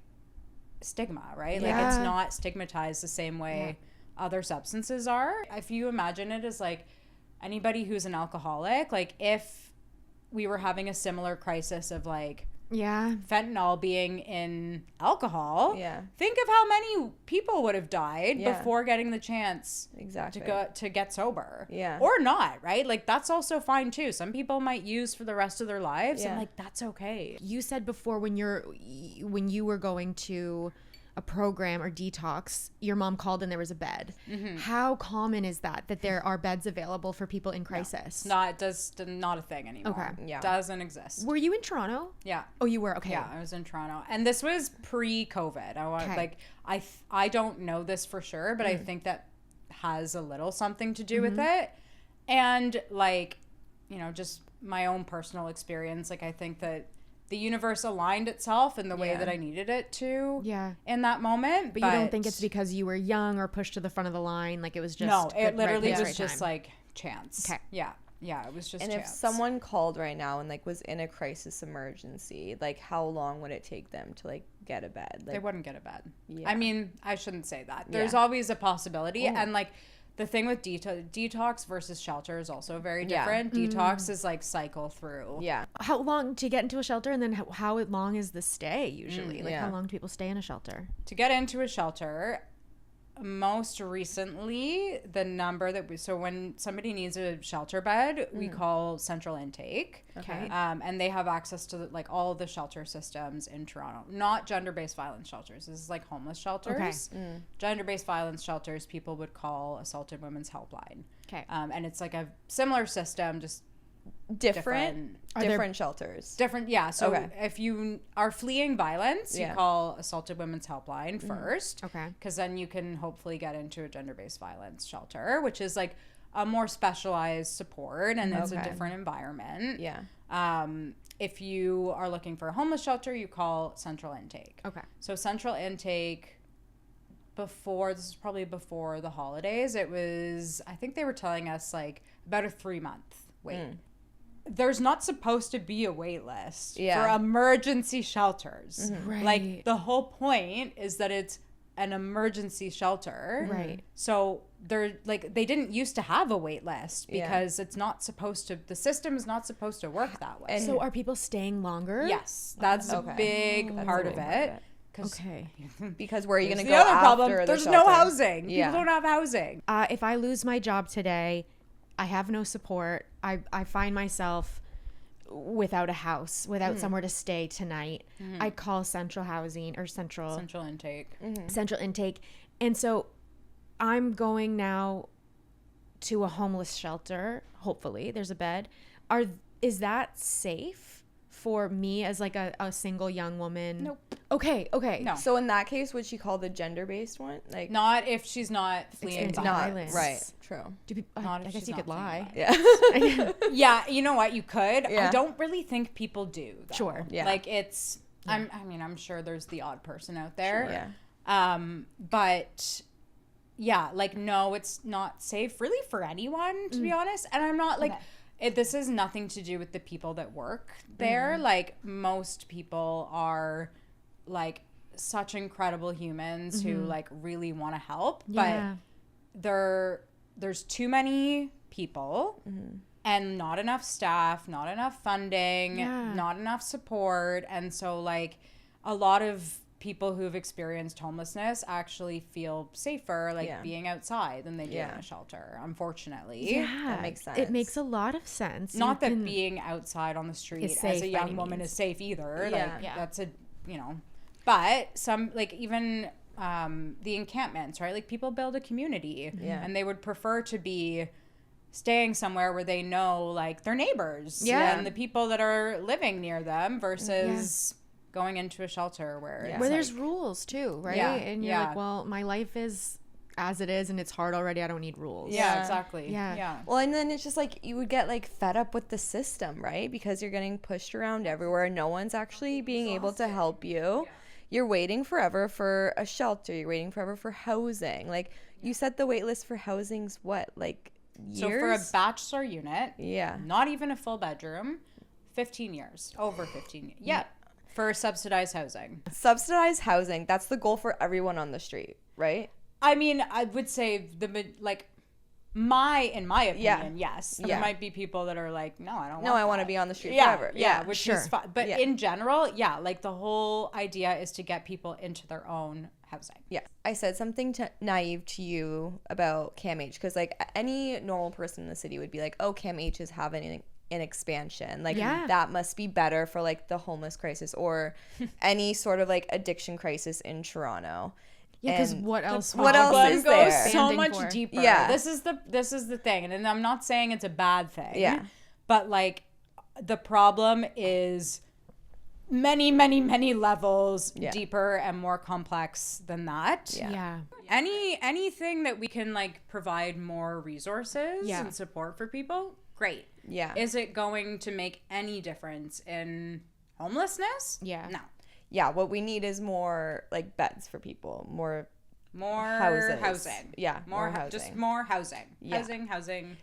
stigma, right? Like it's not stigmatized the same way other substances are. If you imagine it as like anybody who's an alcoholic, like if we were having a similar crisis of like fentanyl being in alcohol, think of how many people would have died before getting the chance to get sober, or not, right? Like that's also fine too. Some people might use for the rest of their lives, and like that's okay. You said before when you were going to a program or detox, your mom called and there was a bed. How common is that there are beds available for people in crisis? Not a thing anymore. Okay. Yeah. Doesn't exist. Were you in Toronto? Yeah. Oh, you were? Okay. Yeah, I was in Toronto. And this was pre-COVID. I don't know this for sure, but I think that has a little something to do with it. And like, you know, just my own personal experience, like I think that the universe aligned itself in the way that I needed it to in that moment. But you don't think it's because you were young or pushed to the front of the line? Like it was just... No, it the literally right place, was right just time. like chance. Okay. Yeah, it was just And chance. if someone called right now and like was in a crisis emergency, like how long would it take them to like get a bed? Like they wouldn't get a bed. Yeah. I mean, I shouldn't say that. There's always a possibility. And like the thing with detox versus shelter is also very different. Detox is like cycle through. Yeah. How long to get into a shelter, and then how long is the stay usually? Like how long do people stay in a shelter? To get into a shelter, most recently, the number that so when somebody needs a shelter bed, we call central intake. Okay. And they have access to like all of the shelter systems in Toronto. Not gender-based violence shelters. This is like homeless shelters. Okay. Gender-based violence shelters, people would call Assaulted Women's Helpline. Okay. And it's like a similar system, just different there- shelters. Different, yeah. So Okay. if you are fleeing violence, you Yeah. call Assaulted Women's Helpline first. Okay. Because then you can hopefully get into a gender-based violence shelter, which is like a more specialized support, and it's a Okay. different environment. Yeah. If you are looking for a homeless shelter, you call Central Intake. Okay. So Central Intake, this is probably before the holidays, it was, I think they were telling us like about a 3-month wait. There's not supposed to be a wait list for emergency shelters. Right. Like the whole point is that it's an emergency shelter. Right. So they're like, they didn't used to have a wait list because it's not supposed to, the system is not supposed to work that way. So are people staying longer? Yes, that's a big part of it. Okay. Because where are you going to The go other after problem, the there's shelter? no housing. Yeah. People don't have housing. If I lose my job today, I have no support. I find myself without a house, without somewhere to stay tonight. I call Central Housing or Central Intake. Central Intake. And so I'm going now to a homeless shelter. Hopefully there's a bed. Is that safe for me as like a single young woman? Nope. Okay. No. So in that case, would she call the gender-based one? Like Not if she's not fleeing It's violence. not- right. True. Do people, Not I if guess she's you could not lie. Yeah. Yeah, you know what? You could. Yeah. I don't really think people do. Though. Sure. Yeah. Like it's. I mean, I'm sure there's the odd person out there. Yeah. But yeah, like no, it's not safe really for anyone to be honest. And I'm not like. This has nothing to do with the people that work there. Like most people are like such incredible humans who like really want to help, Yeah. but there's too many people and not enough staff, not enough funding, Yeah. not enough support. And so like a lot of people who've experienced homelessness actually feel safer like being outside than they do in a shelter, unfortunately. Yeah. That makes sense. It makes a lot of sense. Not that being outside on the street Is as safe a by young any woman means. is safe either. Yeah. Like Yeah. that's a, but some like even the encampments, right? Like people build a community and they would prefer to be staying somewhere where they know like their neighbors and the people that are living near them versus going into a shelter where it's where like, there's rules too, right? Yeah, And you're yeah. like, well, my life is as it is and it's hard already. I don't need rules. yeah, Yeah. exactly. Yeah. Yeah. Well, and then it's just like you would get like fed up with the system, right? Because you're getting pushed around everywhere. No one's actually being able to help you. You're waiting forever for a shelter. You're waiting forever for housing. Like you said, the wait list for housing's what, like years? So for a bachelor unit, yeah, not even a full bedroom, 15 years, over 15 years. Yeah. For subsidized housing. subsidized housing. That's the goal for everyone on the street, right? I mean, I would say in my opinion, yes. There Yeah. might be people that are like, no, I don't No, want I want to that. be on the street Yeah, forever. yeah, Yeah, which sure. is fine. But Yeah. in general, yeah, like the whole idea is to get people into their own housing. Yeah. I said something naive to you about CAMH because, like, any normal person in the city would be like, oh, CAMH is having an expansion. Like, that must be better for, like, the homeless crisis or any sort of, like, addiction crisis in Toronto. Yeah, because And what else? what else Problem is goes there? so Expanding much for. deeper. Yeah. This is the thing, and I'm not saying it's a bad thing. Yeah. But like, the problem is many, many, many levels deeper and more complex than that. Yeah. Anything that we can like provide more resources and support for people, great. Yeah. Is it going to make any difference in homelessness? Yeah. No. Yeah, what we need is more, like, beds for people, more Houses. Housing. Yeah, more housing. Just more housing. Yeah. Housing.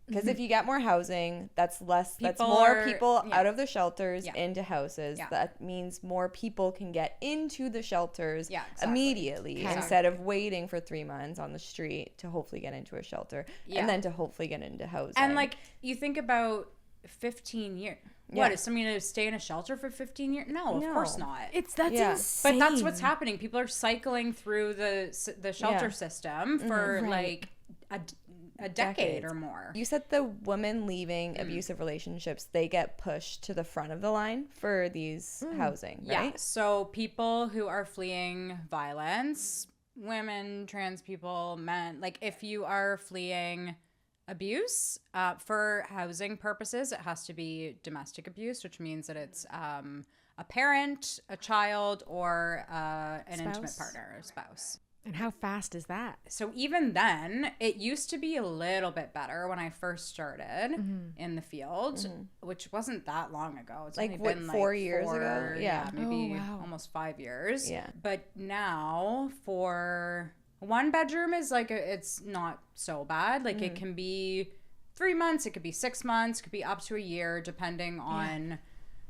Because if you get more housing, that's less. That's People more are- people yeah. out of the shelters Yeah. into houses. Yeah. That means more people can get into the shelters Yeah, exactly. immediately Exactly. instead of waiting for 3 months on the street to hopefully get into a shelter Yeah. and then to hopefully get into housing. And like you think about 15 years. Yeah. What is somebody to stay in a shelter for 15 years? No, of course not. That's Yeah. insane. But that's what's happening. People are cycling through the shelter Yeah. system for Right. like a decade Decades. or more. You said the women leaving abusive relationships, they get pushed to the front of the line for these housing, Yeah. right? So people who are fleeing violence, women, trans people, men, like if you are fleeing abuse. For housing purposes, it has to be domestic abuse, which means that it's a parent, a child, or an intimate partner, a spouse. And how fast is that? So even then, it used to be a little bit better when I first started in the field, which wasn't that long ago. It's Like, only what, been 4 years ago? Yeah. maybe almost 5 years. Yeah. But now for one bedroom is like, it's not so bad. Like it can be 3 months, it could be 6 months, it could be up to a year, depending on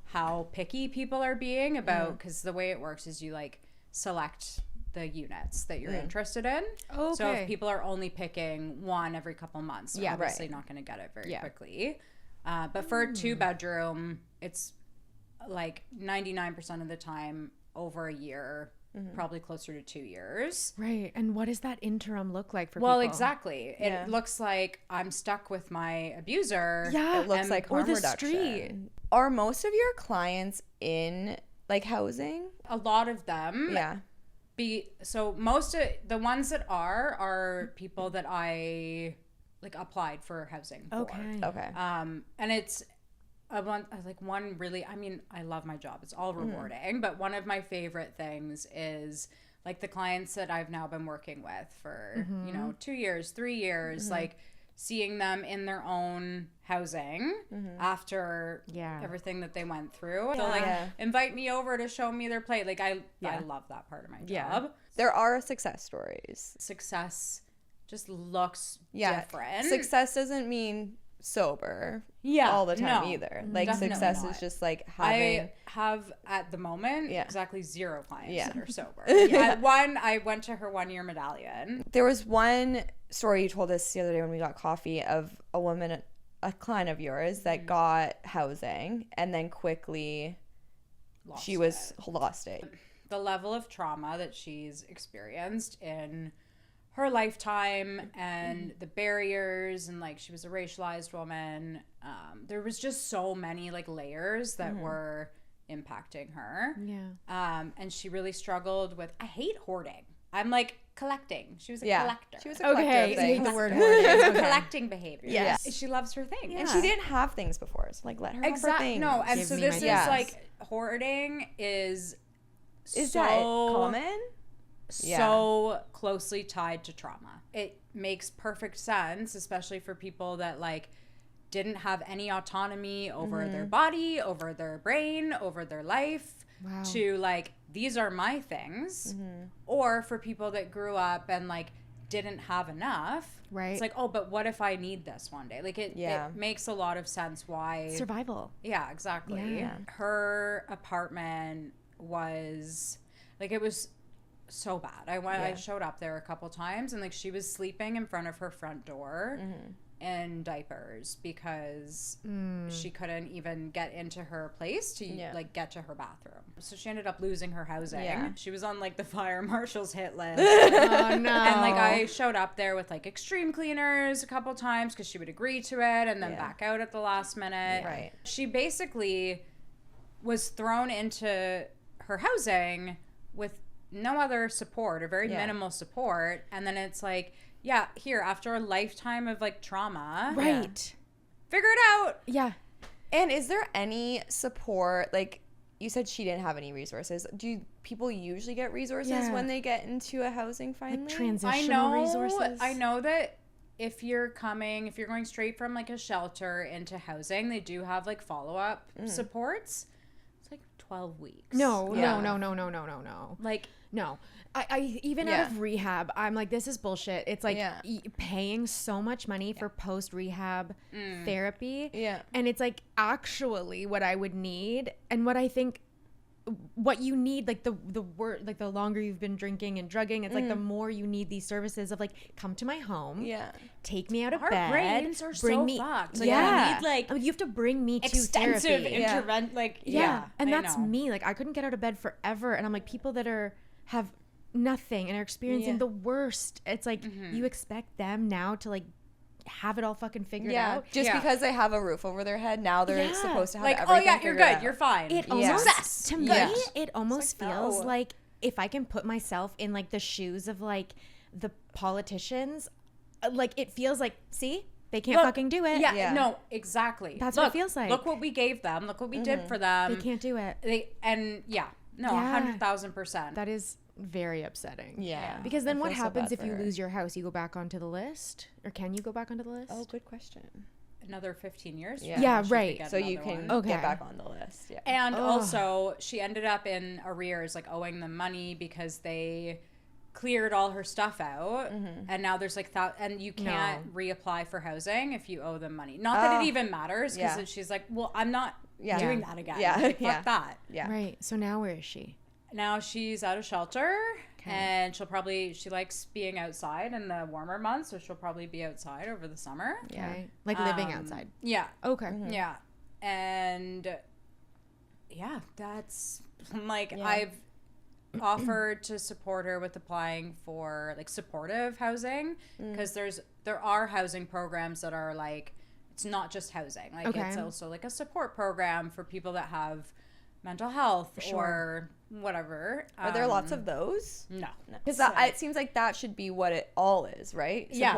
how picky people are being about, because the way it works is you like select the units that you're interested in. Okay. So if people are only picking one every couple months, they're obviously not going to get it very quickly. But for a 2-bedroom, it's like 99% of the time over a year, probably closer to 2 years. Right. And what does that interim look like for Well, people? exactly. It looks like I'm stuck with my abuser. Yeah. It looks like harm the reduction. street. Are most of your clients in like housing? A lot of them. Yeah. So most of the ones that are people that I like applied for housing for. Okay. And it's one really, I mean, I love my job. It's all rewarding, but one of my favorite things is like the clients that I've now been working with for, 2 years, 3 years, like seeing them in their own housing after everything that they went through. They'll like invite me over to show me their plate. Like I love that part of my job. There are success stories. Success just looks different. Success doesn't mean sober all the time either. Like success is just like having. I have at the moment exactly 0 clients that are sober. I went to her 1-year medallion. There was one story you told us the other day when we got coffee of a woman, a client of yours that got housing and then quickly lost it. The level of trauma that she's experienced in her lifetime and the barriers, and like she was a racialized woman. There was just so many like layers that were impacting her. Yeah. And she really struggled with, I hate hoarding. I'm like collecting. She was a collector. She was a collector. Okay, of I hate things. the word hoarding. Collecting behavior. Yes. She loves her thing. And she didn't have things before, so like let her have her things. No, and Give so me this my is things. like hoarding is Is that common? So closely tied to trauma. It makes perfect sense, especially for people that like didn't have any autonomy over their body, over their brain, over their life. Wow. To like, these are my things. Or for people that grew up and like didn't have enough. Right. It's like, oh, but what if I need this one day? Like it makes a lot of sense why. Survival. Yeah, exactly. Yeah. Her apartment was like, it was so bad. I showed up there a couple times and like she was sleeping in front of her front door in diapers because she couldn't even get into her place to like get to her bathroom. So she ended up losing her housing. Yeah. She was on like the fire marshal's hit list. Oh no. And like I showed up there with like extreme cleaners a couple times because she would agree to it and then back out at the last minute. Right. She basically was thrown into her housing with no other support or very minimal support. And then it's like, here, after a lifetime of like trauma. Right. Figure it out. Yeah. And is there any support? Like you said, she didn't have any resources. Do people usually get resources when they get into a housing finally? Like transitional resources? I know that if you're going straight from like a shelter into housing, they do have like follow-up supports. It's like 12 weeks. No. Like, no. I even out of rehab, I'm like, this is bullshit. It's like paying so much money for post-rehab therapy. Yeah. And it's like actually what I would need and what I think what you need, like the word, like the longer you've been drinking and drugging, it's like the more you need these services of like, come to my home, take me out of our bed, brains are bring so me, fucked. Like, we need like you have to bring me to extensive therapy. intervention. Like, And I that's know. me. Like I couldn't get out of bed forever, and I'm like, people that have nothing and are experiencing the worst. It's like you expect them now to like have it all fucking figured out. Just because they have a roof over their head, now they're supposed to have like, everything you're figured good, out. you're fine. It almost to me, Yeah. it almost like, feels no. like if I can put myself in like the shoes of like the politicians, like it feels like, see, They can't fucking do it. Yeah, no, exactly. That's what it feels like. Look what we gave them. Look what we did for them. They can't do it. 100,000%. That is very upsetting. Yeah. Because then I what feel so happens bad if for you her. lose your house? You go back onto the list? Or can you go back onto the list? Oh, good question. Another 15 years. Yeah. Yeah, she could right. get So you another can one. Okay. get back on the list. Yeah. And also, she ended up in arrears, like owing them money because they cleared all her stuff out, and now there's like and you can't reapply for housing if you owe them money. Not that it even matters, because she's like, well, I'm not doing that again. Yeah. Like, fuck that. Yeah. Right. So now where is she? Now she's out of shelter, and she likes being outside in the warmer months, so she'll probably be outside over the summer. Yeah. Okay. Like living outside. Yeah. Okay. Yeah. And that's like, I've offered to support her with applying for like supportive housing, because there are housing programs that are like, it's not just housing, like it's also like a support program for people that have mental health or whatever. Are there lots of those? No. Because it seems like that should be what it all is, right? Yeah.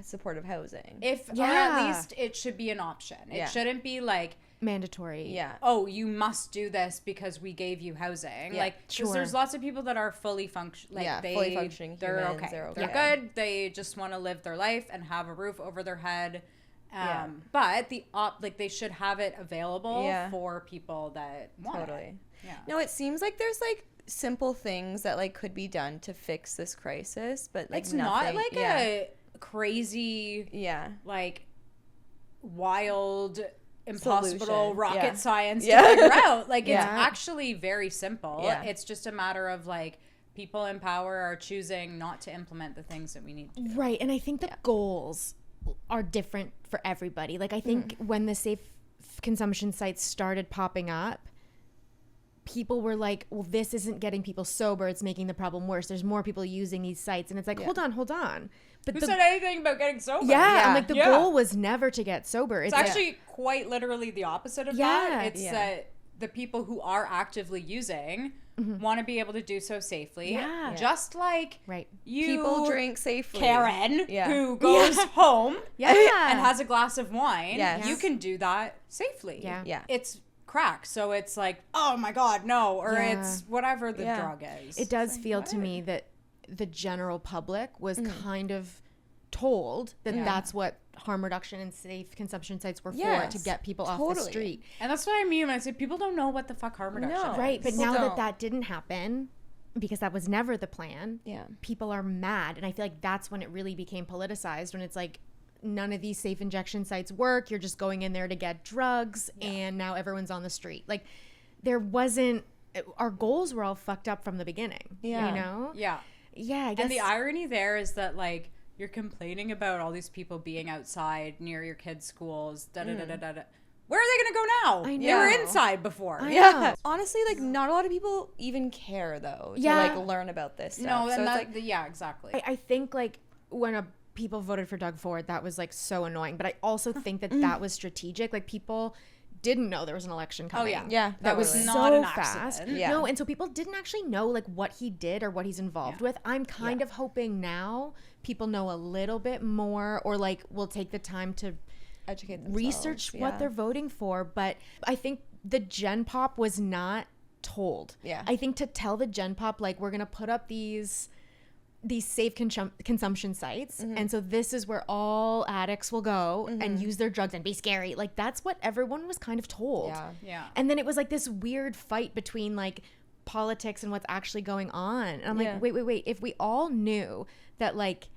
Supportive housing. Or at least it should be an option. It shouldn't be like Mandatory. Yeah. oh, you must do this because we gave you housing. Yeah. Like, because there's lots of people that are fully functioning. Like, fully functioning they're humans, okay. they're They're okay. good. They just want to live their life and have a roof over their head. But they should have it available for people that want it. Totally. Yeah. No, it seems like there's like simple things that like could be done to fix this crisis, but like It's nothing. not like a crazy, like wild, impossible Solution. rocket science to Yeah. figure out. Like, it's Yeah. actually very simple. Yeah. It's just a matter of like, people in power are choosing not to implement the things that we need to do. Right. And I think the goals are different for everybody. Like, I think when the safe consumption sites started popping up, people were like, well, this isn't getting people sober. It's making the problem worse. There's more people using these sites. And it's like, hold on. But Who said anything about getting sober? I'm like, the goal was never to get sober. It's actually quite literally the opposite of that. It's that the people who are actively using want to be able to do so safely. Yeah. Just like you, people drink safely. Karen, who goes home and has a glass of wine. Yes. You can do that safely. Yeah. It's crack, so it's like, oh my God, no. Or it's whatever the Yeah. drug is. It does feel to me that the general public was kind of told that that's what harm reduction and safe consumption sites were for, to get people off the street. And that's what I mean when I say people don't know what the fuck harm reduction is. Right, but People now don't. that didn't happen, because that was never the plan, people are mad. And I feel like that's when it really became politicized, when it's like, none of these safe injection sites work. You're just going in there to get drugs, and now everyone's on the street. Like, there wasn't, our goals were all fucked up from the beginning. Yeah. You know? Yeah. Yeah, I guess. And the irony there is that, like, you're complaining about all these people being outside near your kids' schools, Where are they going to go now? I They were know. inside before. Yeah. Honestly, like, not a lot of people even care, though, to like learn about this stuff. No, and so that, it's like, yeah, exactly. I think, like, when people voted for Doug Ford, that was, like, so annoying. But I also think that was strategic. Like, people didn't know there was an election coming. Oh, yeah. yeah, That was totally. not so an fast. accident. Yeah. No, and so people didn't actually know, like, what he did or what he's involved with. I'm kind of hoping now people know a little bit more, or, like, will take the time to educate themselves. research what they're voting for. But I think the Gen Pop was not told. Yeah. I think to tell the Gen Pop, like, we're gonna put up these safe consumption sites, and so this is where all addicts will go and use their drugs and be scary. Like, that's what everyone was kind of told. Yeah. And then it was like this weird fight between, like, politics and what's actually going on. And I'm like, wait. If we all knew that, like,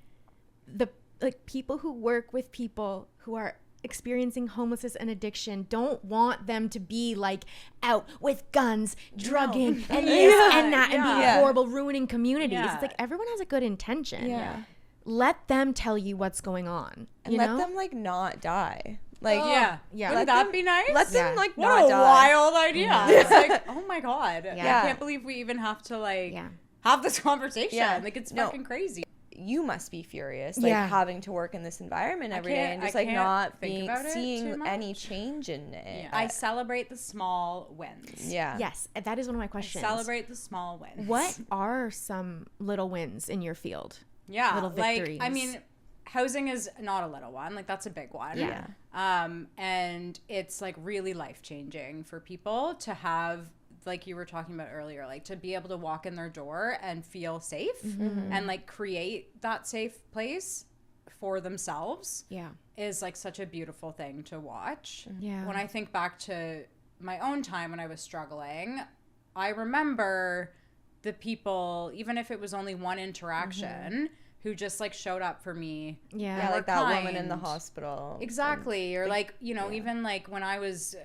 people who work with people who are experiencing homelessness and addiction don't want them to be, like, out with guns, drugging, and this and that, and being horrible, ruining communities. It's like, everyone has a good intention. Yeah. Let them tell you what's going on. And you let know? them, like, not die. Like, Yeah. Wouldn't that be nice? let them, like, What not a die. wild idea. It's like, oh my God. Yeah. I can't believe we even have to, like, Yeah. have this conversation. Yeah. Like, it's No. fucking crazy. You must be furious, like, Yeah. having to work in this environment every day can't- and just, I like, can't not think about it too seeing any much. change in it. I celebrate the small wins. Yeah. Yes, that is one of my questions. Celebrate the small wins. What are some little wins in your field? Yeah. little like, victories? I mean, housing is not a little one. Like, that's a big one. Yeah. And it's like really life-changing for people to have, like you were talking about earlier, like to be able to walk in their door and feel safe and like create that safe place for themselves. Yeah. Is like such a beautiful thing to watch. Yeah. When I think back to my own time when I was struggling, I remember the people, even if it was only one interaction, who just like showed up for me. Yeah, like that woman in the hospital. Exactly. Or like, you know, even like when I was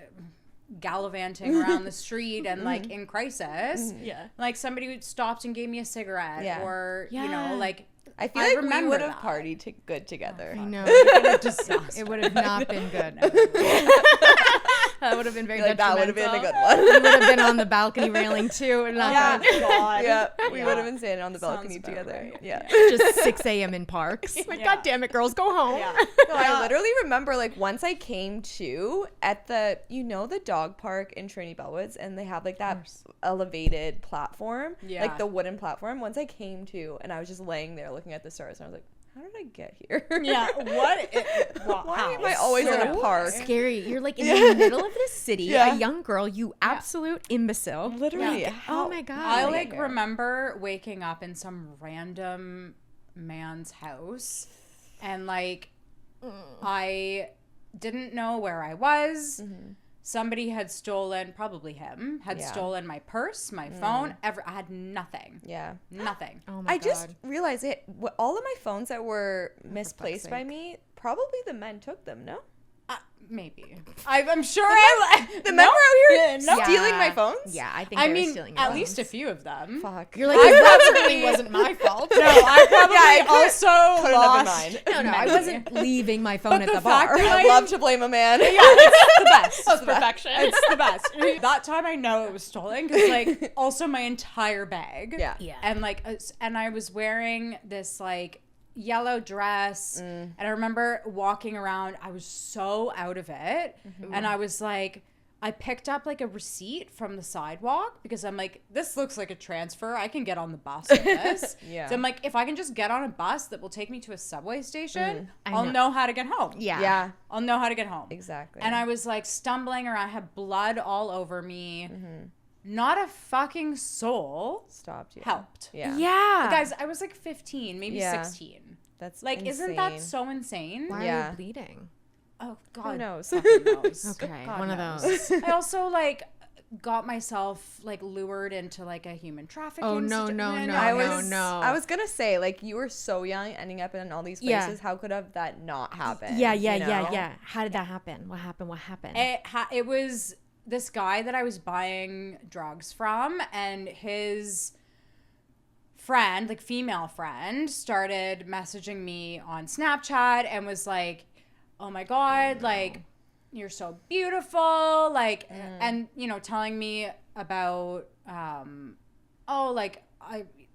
gallivanting around the street and like in crisis, like somebody stopped and gave me a cigarette or, you know, like I feel like we would have that. partied good together. I know. It It would have not been good. That would have been very Like, that would have been a good one. We would have been on the balcony railing too. And Yeah. God. Yeah, we would have been standing on the balcony about together. right. Yeah. just 6 a.m. in parks. Like, God damn it, girls, go home. No, I literally remember like once I came to at the, you know, the dog park in Trinity Bellwoods, and they have like that elevated platform, like the wooden platform. Once I came to, and I was just laying there looking at the stars, and I was like, how did I get here? Yeah, Why am I always in a park? Scary. You're like in the middle of the city, a young girl, you absolute imbecile. Literally. Oh my God. I like remember waking up in some random man's house and like I didn't know where I was. Somebody had stolen, probably him, stolen my purse, my phone. I had nothing. Yeah. Nothing. Oh my I God. just realized it. All of my phones that were misplaced by me, probably the men took them. No, Maybe. I'm sure the men were out here stealing my phones. Yeah, I think I they were mean, stealing at your least a phones. few of them. Fuck. You're like, that certainly wasn't my fault. No, I probably also couldn't have lost. been No, I wasn't leaving my phone at the fact bar. that I love to blame a man. Yeah, it's the best. It's perfection. It's the best. That time I know it was stolen because like also my entire bag. Yeah. Yeah. And like and I was wearing this like yellow dress and I remember walking around, I was so out of it and I was like, I picked up like a receipt from the sidewalk because I'm like, this looks like a transfer, I can get on the bus with this. Yeah. So I'm like, if I can just get on a bus that will take me to a subway station, I'll know. know how to get home. Yeah. I'll know how to get home. Exactly. And I was like stumbling around, I had blood all over me. Not a fucking soul stopped you. helped. Yeah. Yeah. Guys, I was like 15, maybe Yeah. 16. That's Like, isn't that so insane? Why are Yeah. you bleeding? Oh, God. Who knows? fucking knows. Okay, God one knows. of those. I also, like, got myself, like, lured into, like, a human trafficking Oh, no, situation. no, no, I was gonna say, like, you were so young, ending up in all these Yeah. places. How could have that not happened? Yeah. you know? How did that happen? What happened? It was this guy that I was buying drugs from, and his friend, like female friend, started messaging me on Snapchat and was like, oh my God, like, you're so beautiful, like, and, you know, telling me about,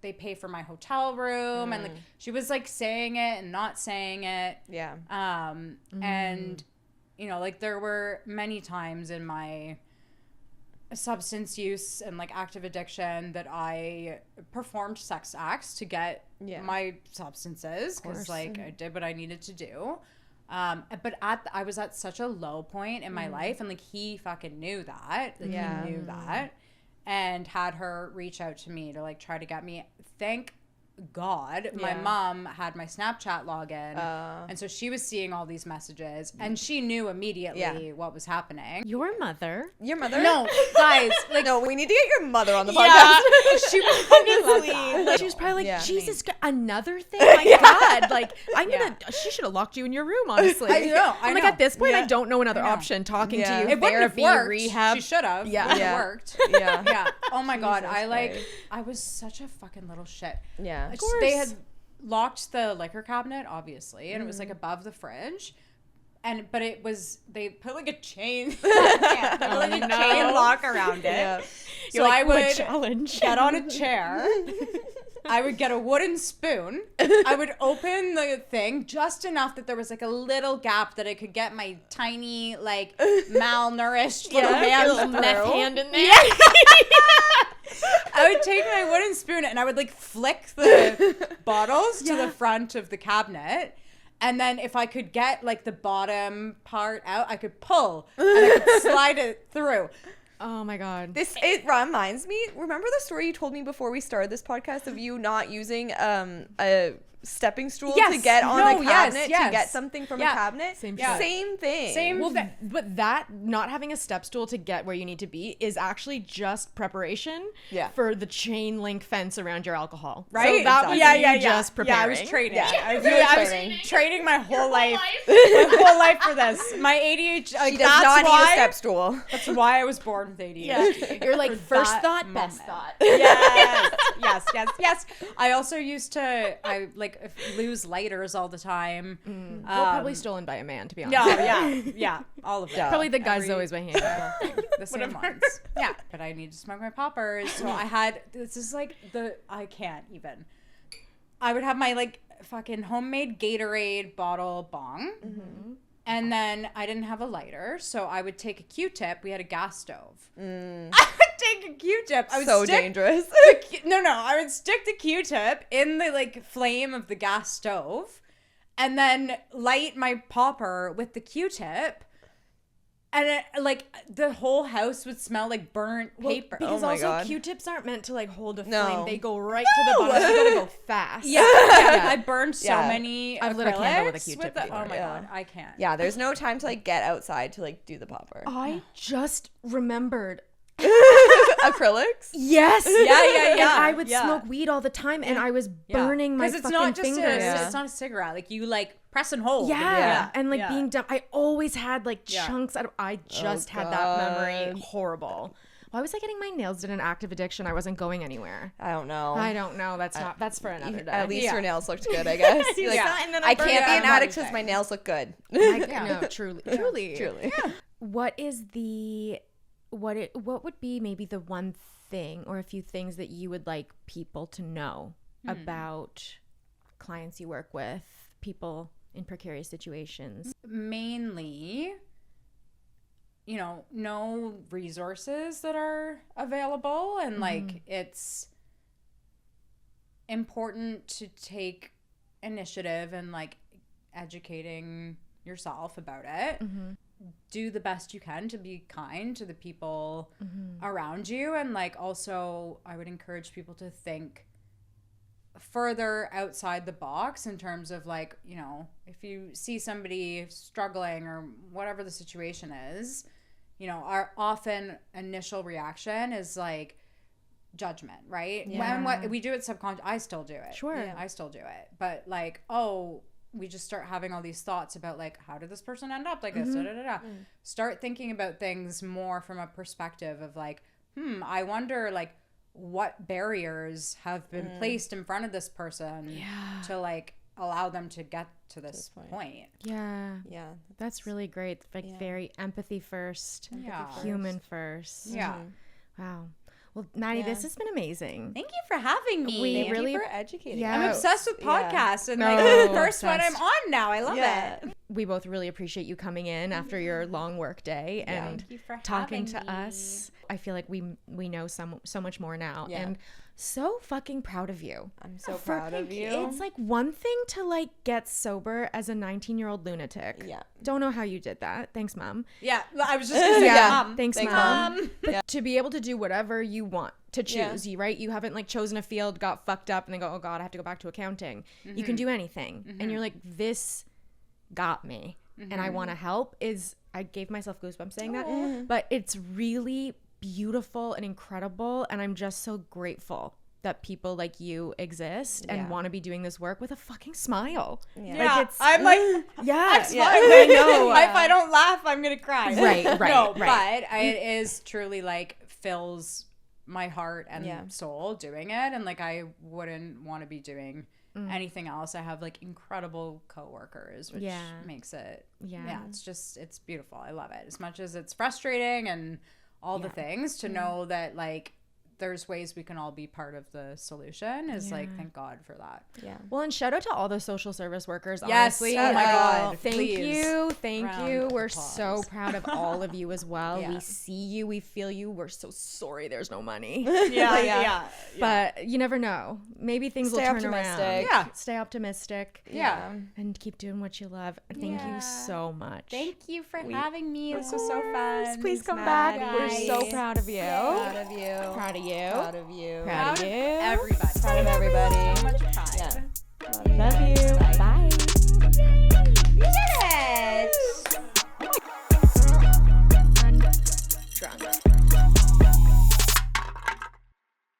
they pay for my hotel room, and like, she was like saying it and not saying it. Yeah. And, you know, like there were many times in my substance use and like active addiction that I performed sex acts to get my substances because like I did what I needed to do. But I was at such a low point in my life, and like he fucking knew that. Like he knew that, and had her reach out to me to like try to get me. Thank God, my mom had my Snapchat login, and so she was seeing all these messages, and she knew immediately what was happening. Your mother? Your mother? No, guys, like No, we need to get your mother on the podcast. she was honestly, She was probably like, Yeah. Jesus, another thing? My God. Like, she should have locked you in your room, honestly. I know. I'm like, at this point, I don't know another I know. option. Talking Yeah. to you, it wouldn't have therapy, worked. rehab. She should have. Yeah. It wouldn't Yeah. have worked. Yeah. Yeah. Oh my God. Jesus I like. Christ. I was such a fucking little shit. Yeah. Like, they had locked the liquor cabinet, obviously, and it was Mm. like above the fridge. But it was, they put like a chain, chain lock around it. Yeah. So I would challenge. get on a chair. I would get a wooden spoon. I would open the thing just enough that there was like a little gap that I could get my tiny, like malnourished little hands little through. meth hand in there. I would take my wooden spoon and I would like flick the bottles to the front of the cabinet. And then if I could get like the bottom part out, I could pull and I could slide it through. Oh my God. It reminds me. Remember the story you told me before we started this podcast of you not using a stepping stool to get on a cabinet to get something from a cabinet? Same thing. Same. Well, but that not having a step stool to get where you need to be is actually just preparation for the chain link fence around your alcohol. Right? So that was just preparing. Yeah, I was training. Yeah. I was training my whole life. My whole life for this. My ADHD. Like, She does not need a step stool. That's why I was born with ADHD. Yeah. You're like, first that thought, moment. best thought. Yes. I also used to lose lighters all the time. Well, probably stolen by a man, to be honest. Yeah, all of it. Probably the guys always by hand. The same ones. Yeah, but I need to smoke my poppers. So I had, this is like I can't even. I would have my like fucking homemade Gatorade bottle bong. Mm-hmm. And then I didn't have a lighter, so I would take a Q-tip. We had a gas stove. I would take a Q-tip. I would So dangerous. I would stick the Q-tip in the like flame of the gas stove, and then light my popper with the Q-tip, and the whole house would smell like burnt paper. Because Oh my also God. Q-tips aren't meant to like hold a No. flame. They go right to the bottom. So you gotta go fast. Yeah. I burned so many. I've lit a candle with a acrylics Q-tip Oh before. my Yeah. God, I can't. Yeah, there's no time to like get outside to like do the popper. I just remembered. Acrylics? Yes. Yeah. And I would smoke weed all the time, and I was burning my Because fucking fingers. it's not a cigarette. Like you like press and hold. Yeah. And like Yeah. being dumb. I always had like chunks out of, I just had that memory. God. Horrible. Why was I getting my nails did an active addiction? I wasn't going anywhere. I don't know. I don't know. That's for another day. At least your nails looked good, I guess. You're like, and then I can't be an another addict thing. because my nails look good. No, truly. Truly. What is what would be maybe the one thing or a few things that you would like people to know about clients you work with, people in precarious situations? Mainly, no resources that are available, and like it's important to take initiative and like educating yourself about it. Do the best you can to be kind to the people around you, and like also I would encourage people to think further outside the box in terms of like, if you see somebody struggling or whatever the situation is, our often initial reaction is like judgment, right? When what we do it subconscious, I still do it. Sure. I still do it. But like, we just start having all these thoughts about like, how did this person end up like this? Start thinking about things more from a perspective of like, I wonder like what barriers have been placed in front of this person to like allow them to get to this point. Yeah. Yeah. That's really great. Like very empathy first, human first. Yeah. Wow. Well, Maddie, this has been amazing. Thank you for having me. We Thank really you for educating. Yeah. I'm us. obsessed with podcasts, and like No, this is the first one obsessed. I'm on now. I love it. We both really appreciate you coming in after your long work day and Thank you for talking having to me. us. I feel like we know so much more now, Yeah. and so fucking proud of you. I'm so proud of you. It's like one thing to like get sober as a 19-year-old lunatic. Yeah. Don't know how you did that. Thanks, Mom. Yeah, I was just gonna say, Mom. Thanks, Thanks, Mom. But to be able to do whatever you want to choose, right? You haven't like chosen a field, got fucked up, and then go, oh God, I have to go back to accounting. You can do anything. And you're like, this got me. And I want to help I gave myself goosebumps saying that, but it's really beautiful and incredible. And I'm just so grateful that people like you exist and want to be doing this work with a fucking smile. Yeah, it's, I'm like, yeah, I know. If I don't laugh, I'm gonna cry. Right. But it is truly like fills my heart and soul doing it, and like I wouldn't want to be doing anything else. I have like incredible coworkers, which makes it it's beautiful. I love it as much as it's frustrating and all the things to know that like there's ways we can all be part of the solution is like, thank God for that. Yeah. Well, and shout out to all the social service workers. Yes. Honestly. Oh my God. Thank Please. you. Thank Round you. of We're applause. so proud of all of you as well. Yeah. We see you. We feel you. We're so sorry there's no money. Yeah. But you never know. Maybe things Stay will turn around. optimistic. Yeah. Stay optimistic. Yeah. And keep doing what you love. Thank you so much. Thank you for having me. This was so fun. Please Thanks, come back. We're Maddie. so proud of you. Proud of you. Proud of you. Proud of you. Proud of you. Everybody. Proud of everybody.